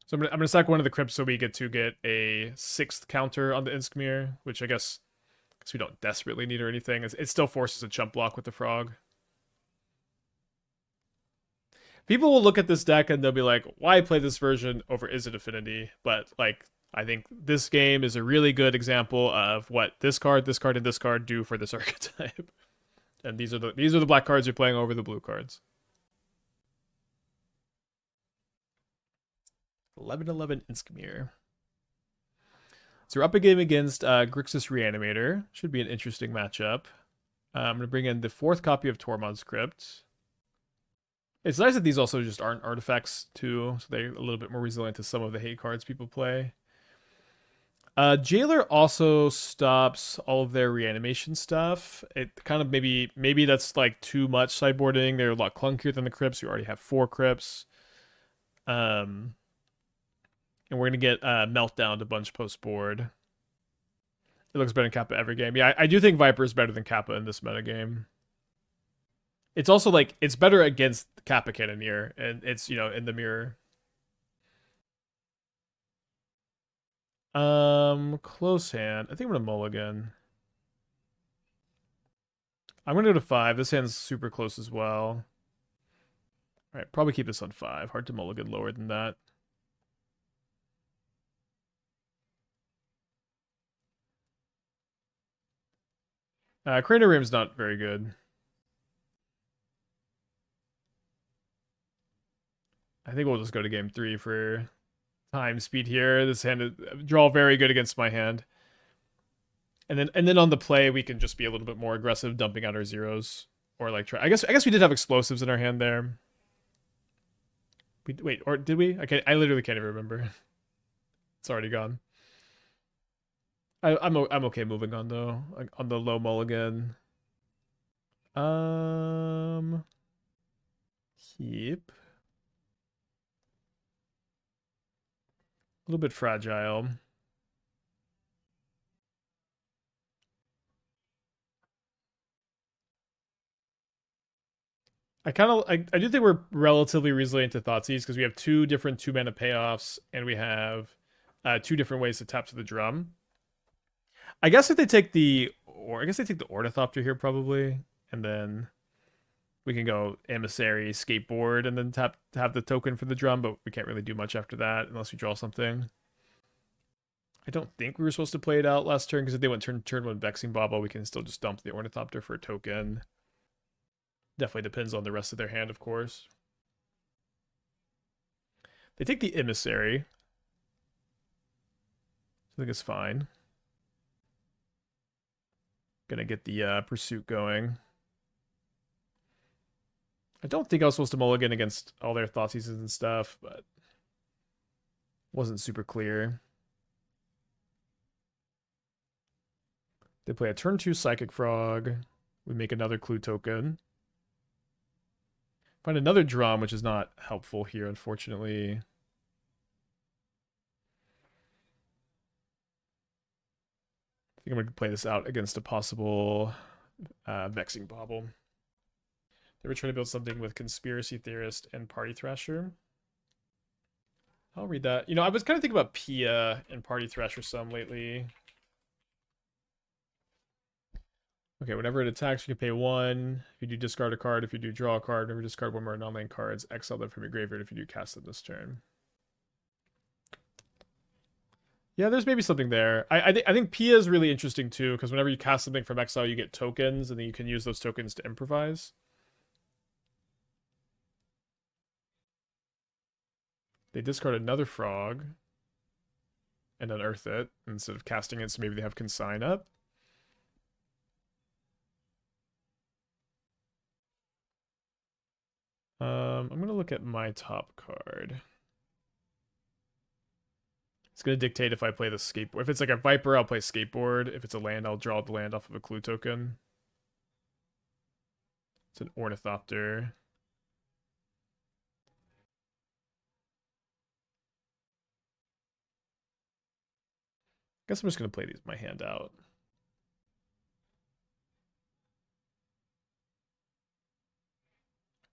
A: So I'm gonna sack one of the crypts so we get a 6th counter on the Imskir, which I guess because we don't desperately need or anything. It still forces a chump block with the frog. People will look at this deck and they'll be like, why play this version over Izzet Affinity? But like, I think this game is a really good example of what this card, and this card do for this archetype. And these are the black cards you're playing over the blue cards. 11/11 Imskir. So we're up a game against Grixis Reanimator. Should be an interesting matchup. I'm going to bring in the 4th copy of Tormod's Crypt. It's nice that these also just aren't artifacts too, so they're a little bit more resilient to some of the hate cards people play. Jailer also stops all of their reanimation stuff. It kind of maybe that's like too much sideboarding. They're a lot clunkier than the crypts. You already have 4 crypts. And we're gonna get meltdown a bunch post board. It looks better than Kappa every game. Yeah, I do think Viper is better than Kappa in this metagame. It's also like it's better against Kappa Cannoneer, and it's in the mirror. Close hand. I think I'm gonna mulligan. I'm gonna go to 5. This hand's super close as well. All right, probably keep this on 5. Hard to mulligan lower than that. Crater Rim's not very good. I think we'll just go to game 3 for time speed here. This hand draw very good against my hand. And then on the play we can just be a little bit more aggressive, dumping out our zeros. Or like try I guess we did have explosives in our hand there. Wait, or did we? I literally can't even remember. It's already gone. I'm okay moving on though. On the low mulligan. Keep. A little bit fragile. I do think we're relatively resilient to Thoughtseize because we have 2 different 2-mana payoffs and we have 2 different ways to tap to the drum. I guess if they take the Ornithopter here probably, and then we can go Emissary, Skateboard, and then have the token for the drum, but we can't really do much after that unless we draw something. I don't think we were supposed to play it out last turn because if they went turn 1 Vexing Bauble, we can still just dump the Ornithopter for a token. Definitely depends on the rest of their hand, of course. They take the Emissary. I think it's fine. Gonna get the Pursuit going. I don't think I was supposed to mulligan against all their Thoughtseizes and stuff, but wasn't super clear. They play a turn 2 Psychic Frog. We make another clue token. Find another drum, which is not helpful here, unfortunately. I think I'm going to play this out against a possible Vexing Bauble. They were trying to build something with Conspiracy Theorist and Party Thrasher. I'll read that. You know, I was kind of thinking about Pia and Party Thrasher some lately. Okay, whenever it attacks, you can pay 1. If you do discard a card, if you do draw a card, whenever you discard 1 more non-land cards, exile them from your graveyard if you do cast them this turn. Yeah, there's maybe something there. I think Pia is really interesting too, because whenever you cast something from exile, you get tokens, and then you can use those tokens to improvise. They discard another frog and unearth it instead of casting it, so maybe they have Consign up. I'm going to look at my top card. It's going to dictate if I play the Skateboard. If it's like a Viper, I'll play Skateboard. If it's a land, I'll draw the land off of a clue token. It's an Ornithopter. Guess I'm just going to play these my hand out.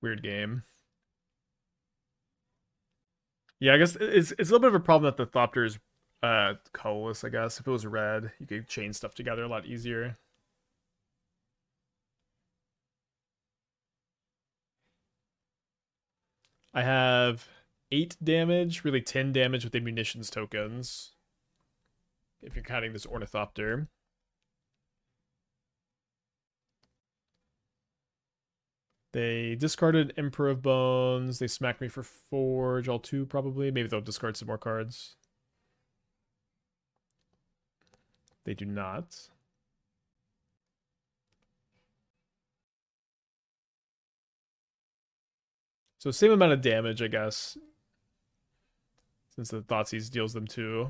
A: Weird game. Yeah, I guess it's a little bit of a problem that the Thopter is colorless, I guess. If it was red, you could chain stuff together a lot easier. I have 8 damage, really 10 damage with the munitions tokens. If you're counting this Ornithopter. They discarded Emperor of Bones. They smacked me for 4, draw 2 probably. Maybe they'll discard some more cards. They do not. So same amount of damage, I guess. Since the Thoughtseize deals them 2.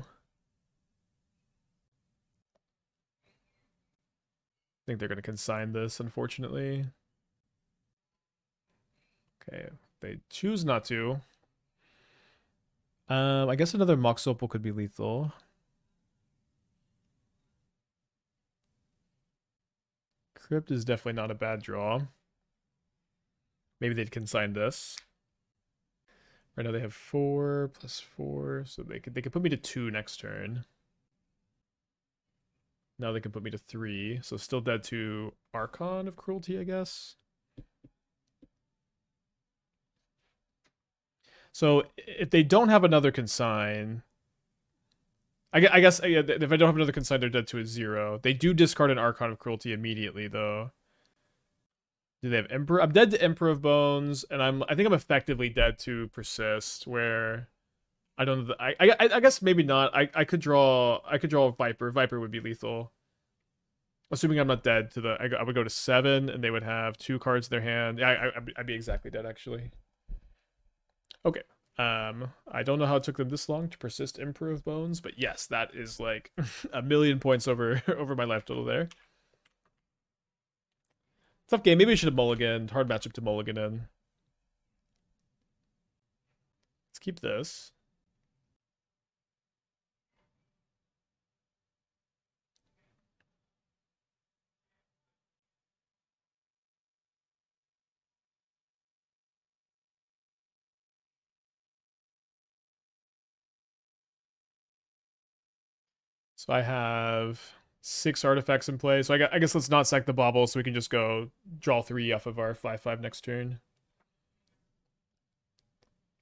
A: I think they're going to consign this, unfortunately. Okay, they choose not to. I guess another Mox Opal could be lethal. Crypt is definitely not a bad draw. Maybe they'd consign this. Right now they have 4 plus 4, so they could put me to 2 next turn. Now they can put me to 3, so still dead to Archon of Cruelty, I guess. So if they don't have another consign, I guess if I don't have another consign, they're dead to a 0. They do discard an Archon of Cruelty immediately, though. Do they have Emperor? I'm dead to Emperor of Bones, and I think I'm effectively dead to Persist, where I don't know. I guess maybe not. I could draw a Viper. Viper would be lethal. Assuming I'm not dead to I would go to 7, and they would have 2 cards in their hand. Yeah, I'd be exactly dead, actually. Okay. I don't know how it took them this long to persist Emperor of Bones, but yes, that is like a million points over my life total there. Tough game. Maybe we should have mulliganed. Hard matchup to mulligan in. Let's keep this. So I have 6 artifacts in play. So I guess let's not sack the bauble so we can just go draw 3 off of our 5/5 next turn.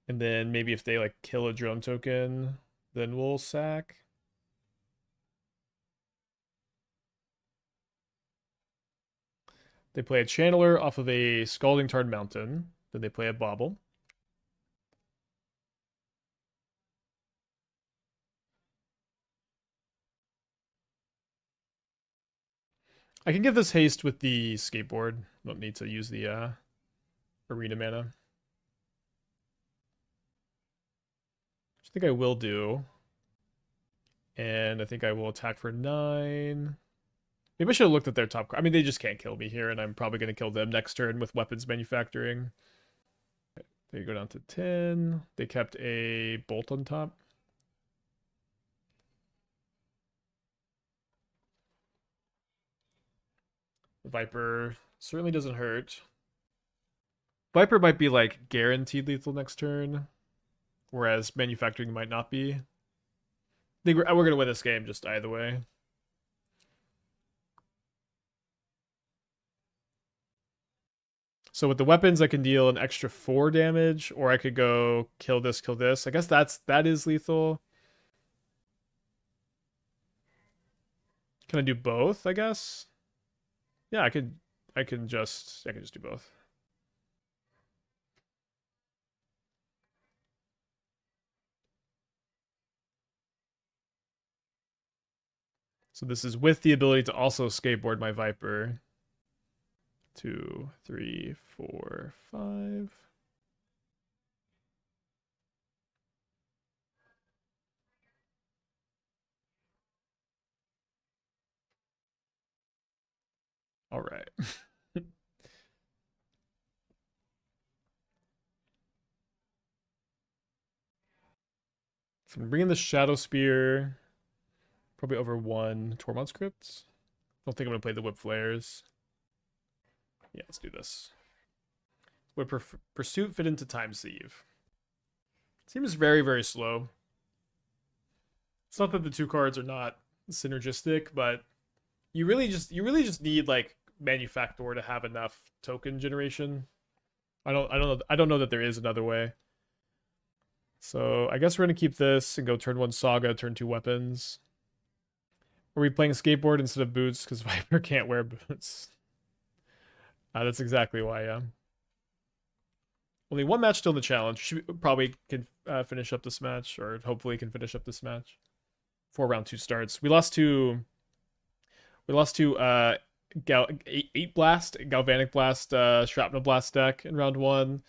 A: And then maybe if they like kill a drone token, then we'll sack. They play a Channeler off of a Scalding Tarn Mountain. Then they play a Bauble. I can give this haste with the Skateboard. Don't need to use the arena mana. Which I think I will do. And I think I will attack for 9. Maybe I should have looked at their top card. I mean, they just can't kill me here, and I'm probably going to kill them next turn with weapons manufacturing. They go down to 10. They kept a bolt on top. Viper certainly doesn't hurt. Viper might be like guaranteed lethal next turn, whereas manufacturing might not be. I think we're gonna win this game just either way. So with the weapons, I can deal an extra 4 damage, or I could go kill this, kill this. I guess that is lethal. Can I do both? I guess. Yeah, I can just do both. So this is with the ability to also skateboard my Viper. 2, 3, 4, 5. All right. So I'm bringing the Shadowspear probably over 1 Tormod script. Don't think I'm gonna play the Whipflares. Yeah, let's do this. Would Pursuit fit into Thoughtseize? Seems very, very slow. It's not that the two cards are not synergistic, but you really just need like Manufactor to have enough token generation. I don't know that there is another way. So I guess we're gonna keep this and go turn 1 Saga, turn 2 weapons. Are we playing skateboard instead of boots because Viper can't wear boots? That's exactly why. Yeah. Only one match still in the challenge. Should probably can finish up this match, or hopefully can finish up this match. 4 round 2 starts. We lost to eight blast, galvanic blast, shrapnel blast deck in round 1.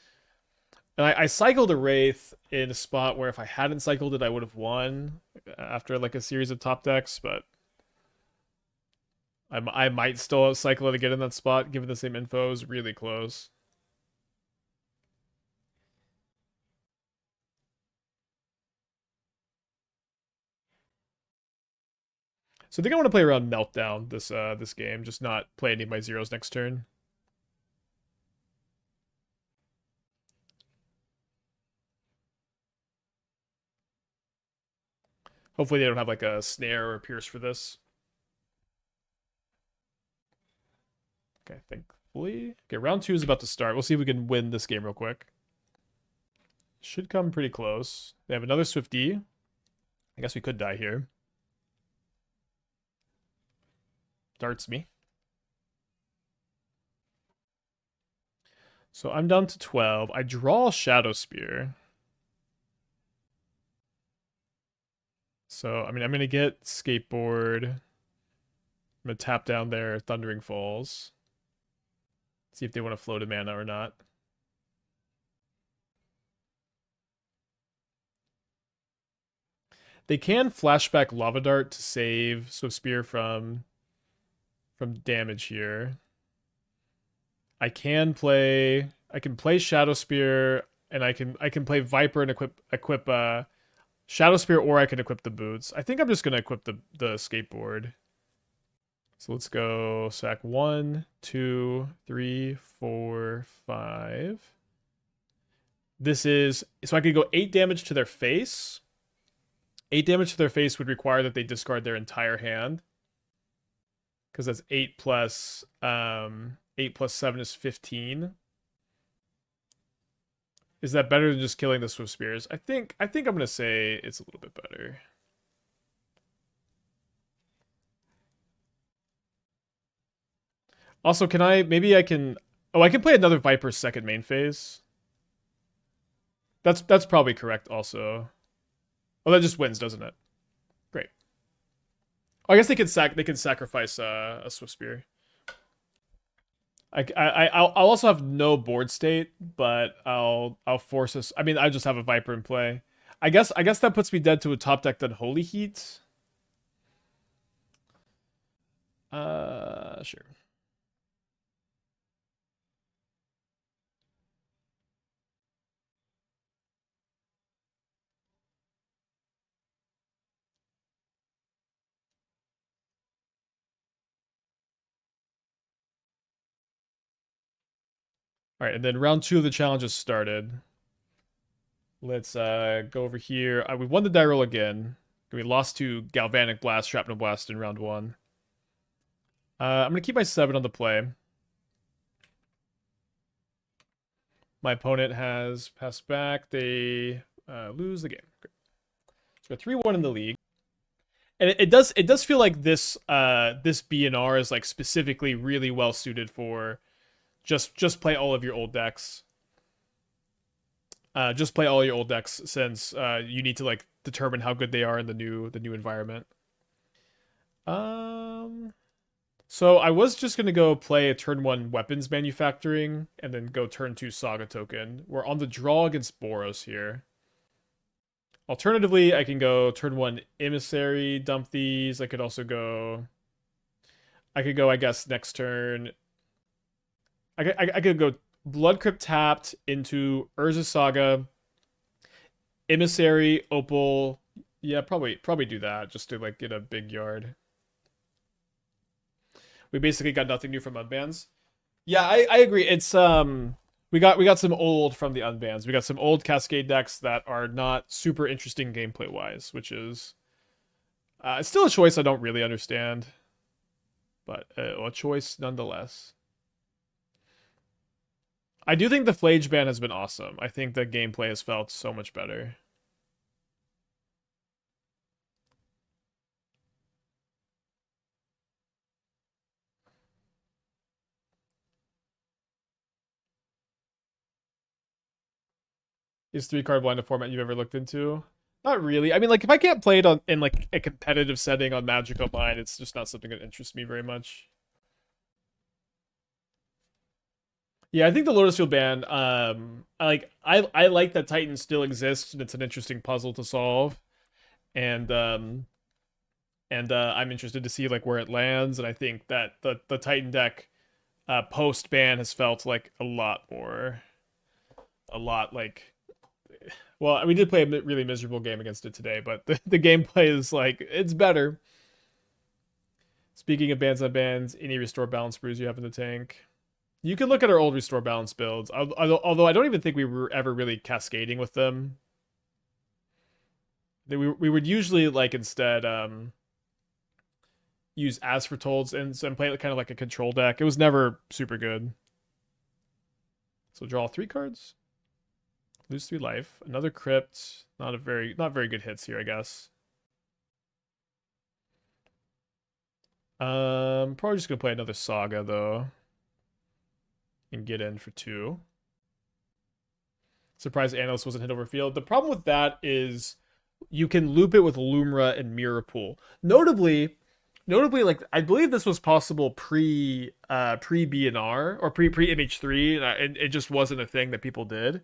A: And I cycled a Wraith in a spot where if I hadn't cycled it, I would have won after like a series of top decks, but I might still cycle it again in that spot, given the same info. Is really close. So I think I want to play around Meltdown this game, just not play any of my zeros next turn. Hopefully they don't have like a snare or a pierce for this. Okay, thankfully. Okay, round 2 is about to start. We'll see if we can win this game real quick. Should come pretty close. They have another Swifty. I guess we could die here. Darts me. So I'm down to 12. I draw Shadowspear. So, I mean, I'm going to get Skateboard. I'm going to tap down their Thundering Falls. See if they want to float a mana or not. They can flashback Lava Dart to save Swiftspear from damage here. I can play Shadowspear, and I can play Viper and equip Shadowspear, or I can equip the boots. I think I'm just gonna equip the skateboard. So let's go sack 1, 2, 3, 4, 5. This is so I could go 8 damage to their face. 8 damage to their face would require that they discard their entire hand. Because that's 8 plus 7 is 15. Is that better than just killing the Swift Spears? I think I'm gonna say it's a little bit better. Also, I can I can play another Viper second main phase. That's probably correct also. Oh, that just wins, doesn't it? Great. Oh, I guess they can sacrifice a Swift Spear. I'll also have no board state, but I'll force us. I mean, I just have a Viper in play. I guess that puts me dead to a top deck than Holy Heat. Sure. All right, and then round 2 of the challenge has started. Let's go over here. We won the die roll again. We lost to Galvanic Blast, Shrapnel Blast in round 1. I'm going to keep my 7 on the play. My opponent has passed back. They lose the game. Great. So we're 3-1 in the league. And it does feel like this BNR is like specifically really well suited for just play all of your old decks. Just play all your old decks since you need to like determine how good they are in the new environment. So I was just gonna go play a turn 1 weapons manufacturing and then go turn 2 Saga token. We're on the draw against Boros here. Alternatively, I can go turn 1 Emissary, dump these. I could also go. I could go, I guess, next turn. I could go Blood Crypt tapped into Urza Saga, Emissary, Opal. Yeah, probably do that just to like get a big yard. We basically got nothing new from unbans. Yeah, I agree. It's we got some old from the unbans. We got some old Cascade decks that are not super interesting gameplay wise, which is it's still a choice I don't really understand, but a choice nonetheless. I do think the Flage ban has been awesome. I think the gameplay has felt so much better. Is 3-card blind a format you've ever looked into? Not really. I mean, like if I can't play it in like a competitive setting on Magic Online, it's just not something that interests me very much. Yeah, I think the Lotus Field ban. I like that Titan still exists and it's an interesting puzzle to solve, and I'm interested to see like where it lands. And I think that the Titan deck post ban has felt like a lot like. Well, we did play a really miserable game against it today, but the gameplay is like it's better. Speaking of bans on bans, any restore balance brews you have in the tank? You can look at our old restore balance builds, although I don't even think we were ever really cascading with them. We would usually like instead use As for Tolds and play it kind of like a control deck. It was never super good. So draw 3 cards. Lose 3 life. Another crypt. Not very good hits here, I guess. Probably just gonna play another Saga though. And get in for 2. Surprised Analyst wasn't hit over field. The problem with that is you can loop it with Lumra and Mirror Pool. Notably, like I believe this was possible pre BNR or pre MH3, and it just wasn't a thing that people did.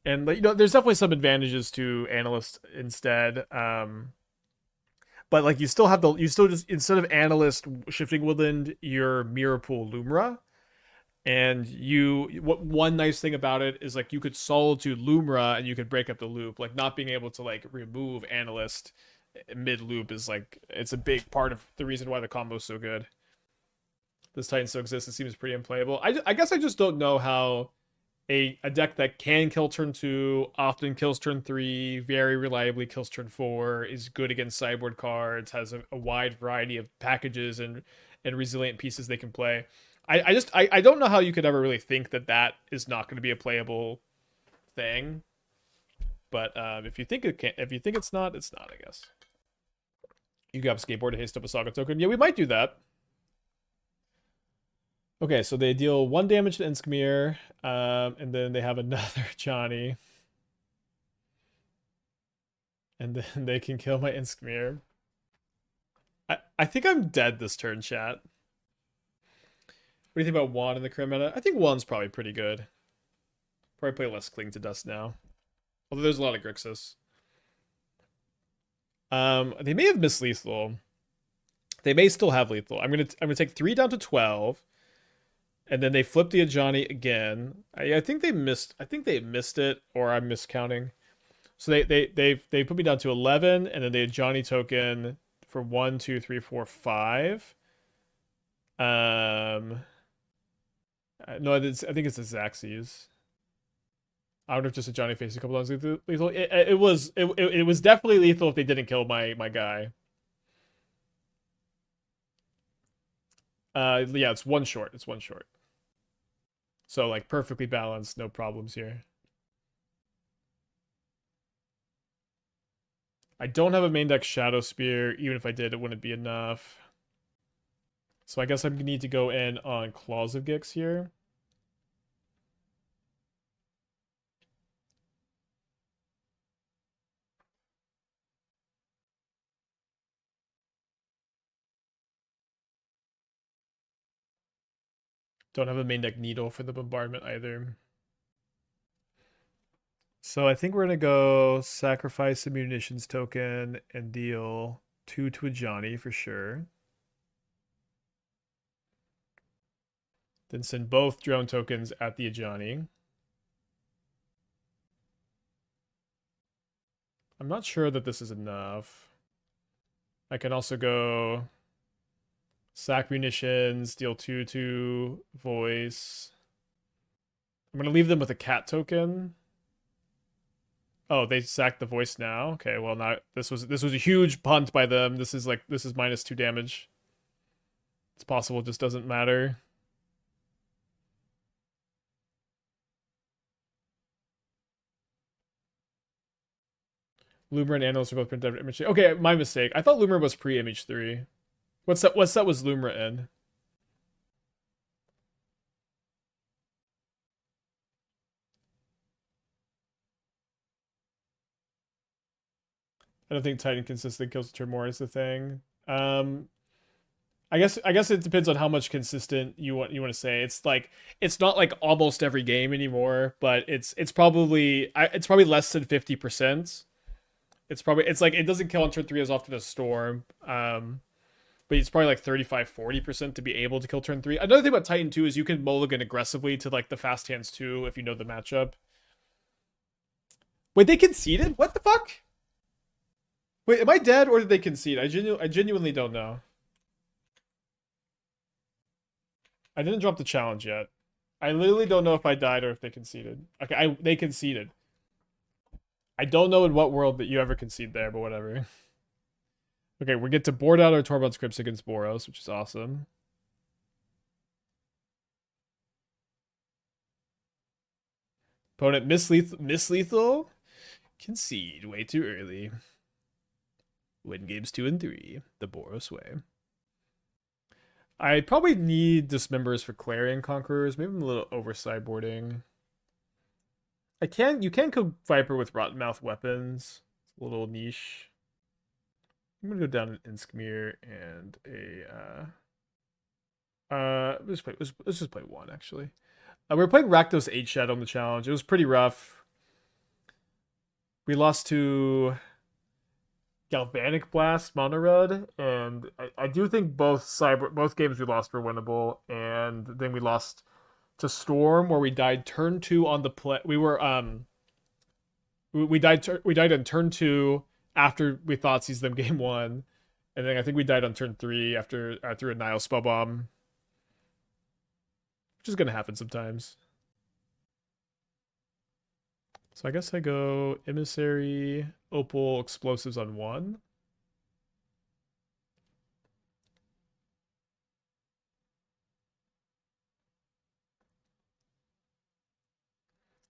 A: And like, there's definitely some advantages to Analyst instead. But like you still just instead of Analyst shifting Woodland, your Mirror Pool Lumra. And one nice thing about it is like you could Solitude Lumra and you could break up the loop. Like not being able to like remove Analyst mid loop is like it's a big part of the reason why the combo is so good. This Titan still exists. It seems pretty unplayable. I guess I just don't know how a deck that can kill turn 2, often kills turn 3, very reliably kills turn 4, is good against sideboard cards, has a wide variety of packages and resilient pieces they can play. I don't know how you could ever really think that is not going to be a playable thing. But if you think it's not, it's not, I guess. You got a Skateboard to haste up a Saga token. Yeah, we might do that. Okay, so they deal 1 damage to Imskir, and then they have another Johnny. And then they can kill my Imskir. I think I'm dead this turn, chat. What do you think about Juan in the current meta? I think Juan's probably pretty good. Probably play less Cling to Dust now. Although there's a lot of Grixis. They may have missed lethal. They may still have lethal. I'm gonna take 3 down to 12. And then they flip the Ajani again. I think they missed it, or I'm miscounting. So they put me down to 11, and then they Ajani token for 1, 2, 3, 4, 5. No, I think it's a Xaxes. I would have just a Johnny Face a couple times lethal. It was definitely lethal if they didn't kill my guy. Yeah, it's one short. It's one short. So like perfectly balanced, no problems here. I don't have a main deck Shadowspear. Even if I did, it wouldn't be enough. So I guess I need to go in on Claws of Gix here. Don't have a main deck Needle for the bombardment either. So I think we're going to go sacrifice a munitions token and deal 2 to a Johnny for sure. Then send both drone tokens at the Ajani. I'm not sure that this is enough. I can also go sack munitions, deal 2 to voice. I'm going to leave them with a cat token. Oh, they sacked the voice now. Okay, well now this was a huge punt by them. This is -2 damage. It's possible it just doesn't matter. Loomer and Analyst are both printed out image. Okay, my mistake. I thought Loomer was pre-image 3. What set was Loomer in? I don't think Titan consistently kills the turn more is the thing. I guess it depends on how much consistent you want to say. It's like it's not like almost every game anymore, but it's probably less than 50%. It's like it doesn't kill on turn 3 as often as Storm. But it's probably like 35-40% to be able to kill turn 3. Another thing about Titan 2 is you can mulligan aggressively to like the fast hands too if you know the matchup. Wait, they conceded? What the fuck? Wait, am I dead or did they concede? I genuinely don't know. I didn't drop the challenge yet. I literally don't know if I died or if they conceded. Okay, they conceded. I don't know in what world that you ever concede there, but whatever. Okay, we get to board out our Tormod scripts against Boros, which is awesome. Opponent miss lethal. Concede way too early. Win games 2 and 3, the Boros way. I probably need Dismembers for Clarion Conquerors. Maybe I'm a little over sideboarding. You can go Viper with Rottenmouth weapons. It's a little niche. I'm gonna go down an Imskir and let's just play one actually. We were playing Rakdos 8 Shadow in the challenge. It was pretty rough. We lost to Galvanic Blast Monorud, and I do think both games we lost were winnable, and then we lost to Storm where we died turn 2 on the play. We died on turn 2 after we Thoughtseize them game 1, and then I think we died on turn 3 after I threw a Nile Spellbomb, which is gonna happen sometimes. So I guess I go Emissary, Opal, Explosives on 1.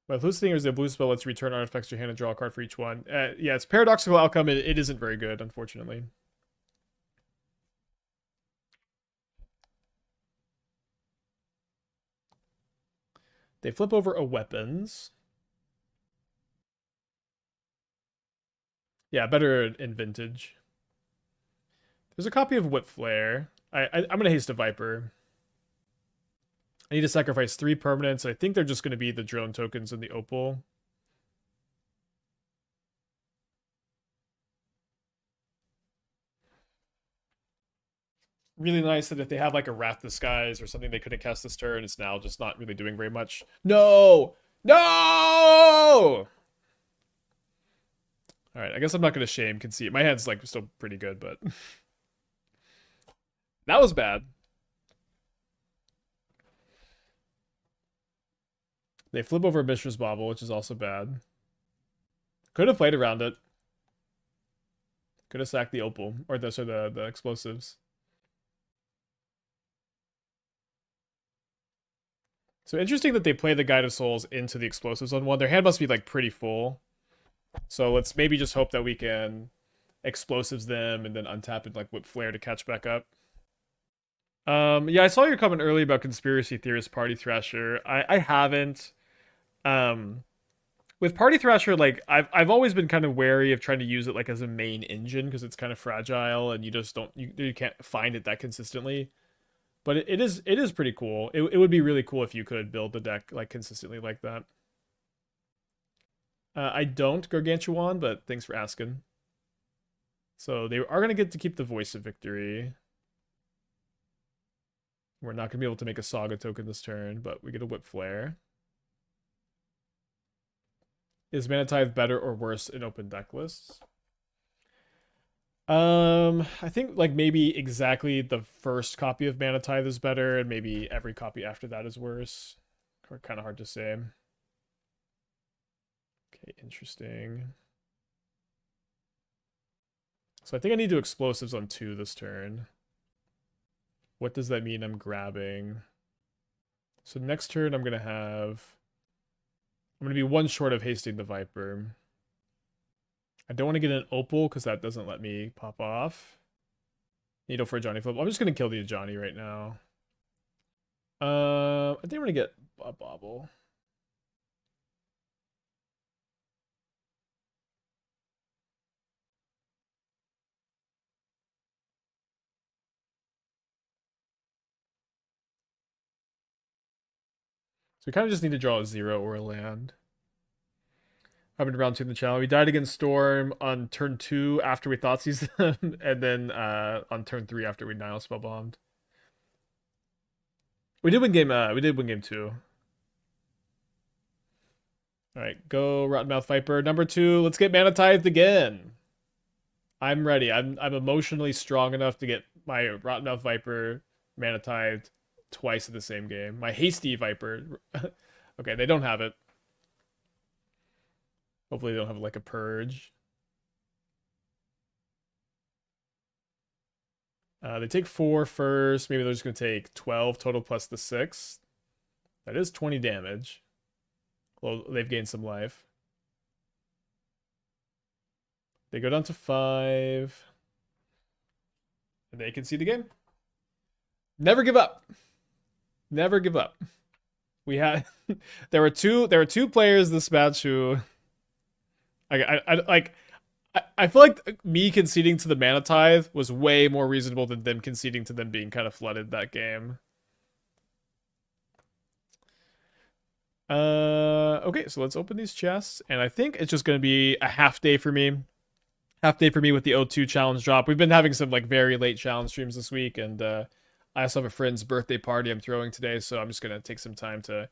A: But Hallucinating is a blue spell lets you return artifacts to your hand and draw a card for each one. Yeah, it's paradoxical outcome. It isn't very good, unfortunately. They flip over a weapons. Yeah, better in vintage. There's a copy of Whipflare. I'm gonna haste a Viper. I need to sacrifice 3 permanents. I think they're just gonna be the drone tokens and the Opal. Really nice that if they have like a Wrath Disguise or something they couldn't cast this turn, it's now just not really doing very much. No! No! Alright, I guess I'm not gonna shame concede. My hand's like still pretty good, but that was bad. They flip over Mishra's Bauble, which is also bad. Could have played around it. Could have sacked the Opal. Or the explosives. So interesting that they play the Guide of Souls into the explosives on one. Their hand must be like pretty full. So let's maybe just hope that we can explosives them and then untap it like Whipflare to catch back up. Yeah, I saw your comment earlier about Conspiracy Theorist Party Thrasher. I haven't. With Party Thrasher, like I've always been kind of wary of trying to use it like as a main engine because it's kind of fragile and you just don't you can't find it that consistently. But it is pretty cool. It would be really cool if you could build the deck like consistently like that. I don't Gargantuan, but thanks for asking. So they are gonna get to keep the Voice of Victory. We're not gonna be able to make a Saga token this turn, but we get a Whipflare. Is Mana Tithe better or worse in open deck lists? I think like maybe exactly the first copy of Mana Tithe is better, and maybe every copy after that is worse. Kind of hard to say. Okay, interesting. So I think I need to explosives on 2 this turn. What does that mean I'm grabbing? So next turn I'm gonna be 1 short of hasting the Viper. I don't want to get an Opal because that doesn't let me pop off. Needle for a Johnny flip. I'm just gonna kill the Johnny right now. I think I'm gonna get a Bauble. So we kind of just need to draw a 0 or a land. Happened to round 2 in the channel. We died against Storm on turn 2 after we Thoughtseize them, and then on turn 3 after we Nihil Spellbombed. We did win game 2. Alright, go Rottenmouth Viper. Number 2, let's get Mana Tithed again. I'm ready. I'm emotionally strong enough to get my Rottenmouth Viper Mana Tithed twice in the same game. My Hasty Viper. Okay, they don't have it. Hopefully they don't have like a purge. They take 4 first. Maybe they're just going to take 12 total plus the 6. That is 20 damage. Well, they've gained some life. They go down to 5. And they can see the game. Never give up. Never give up. We had there were two players this match who I feel like me conceding to the Mana Tithe was way more reasonable than them conceding to them being kind of flooded that game. Okay, so let's open these chests, and I think it's just gonna be a half day for me. Half day for me with the O2 challenge drop. We've been having some like very late challenge streams this week, and I also have a friend's birthday party I'm throwing today, so I'm just gonna take some time to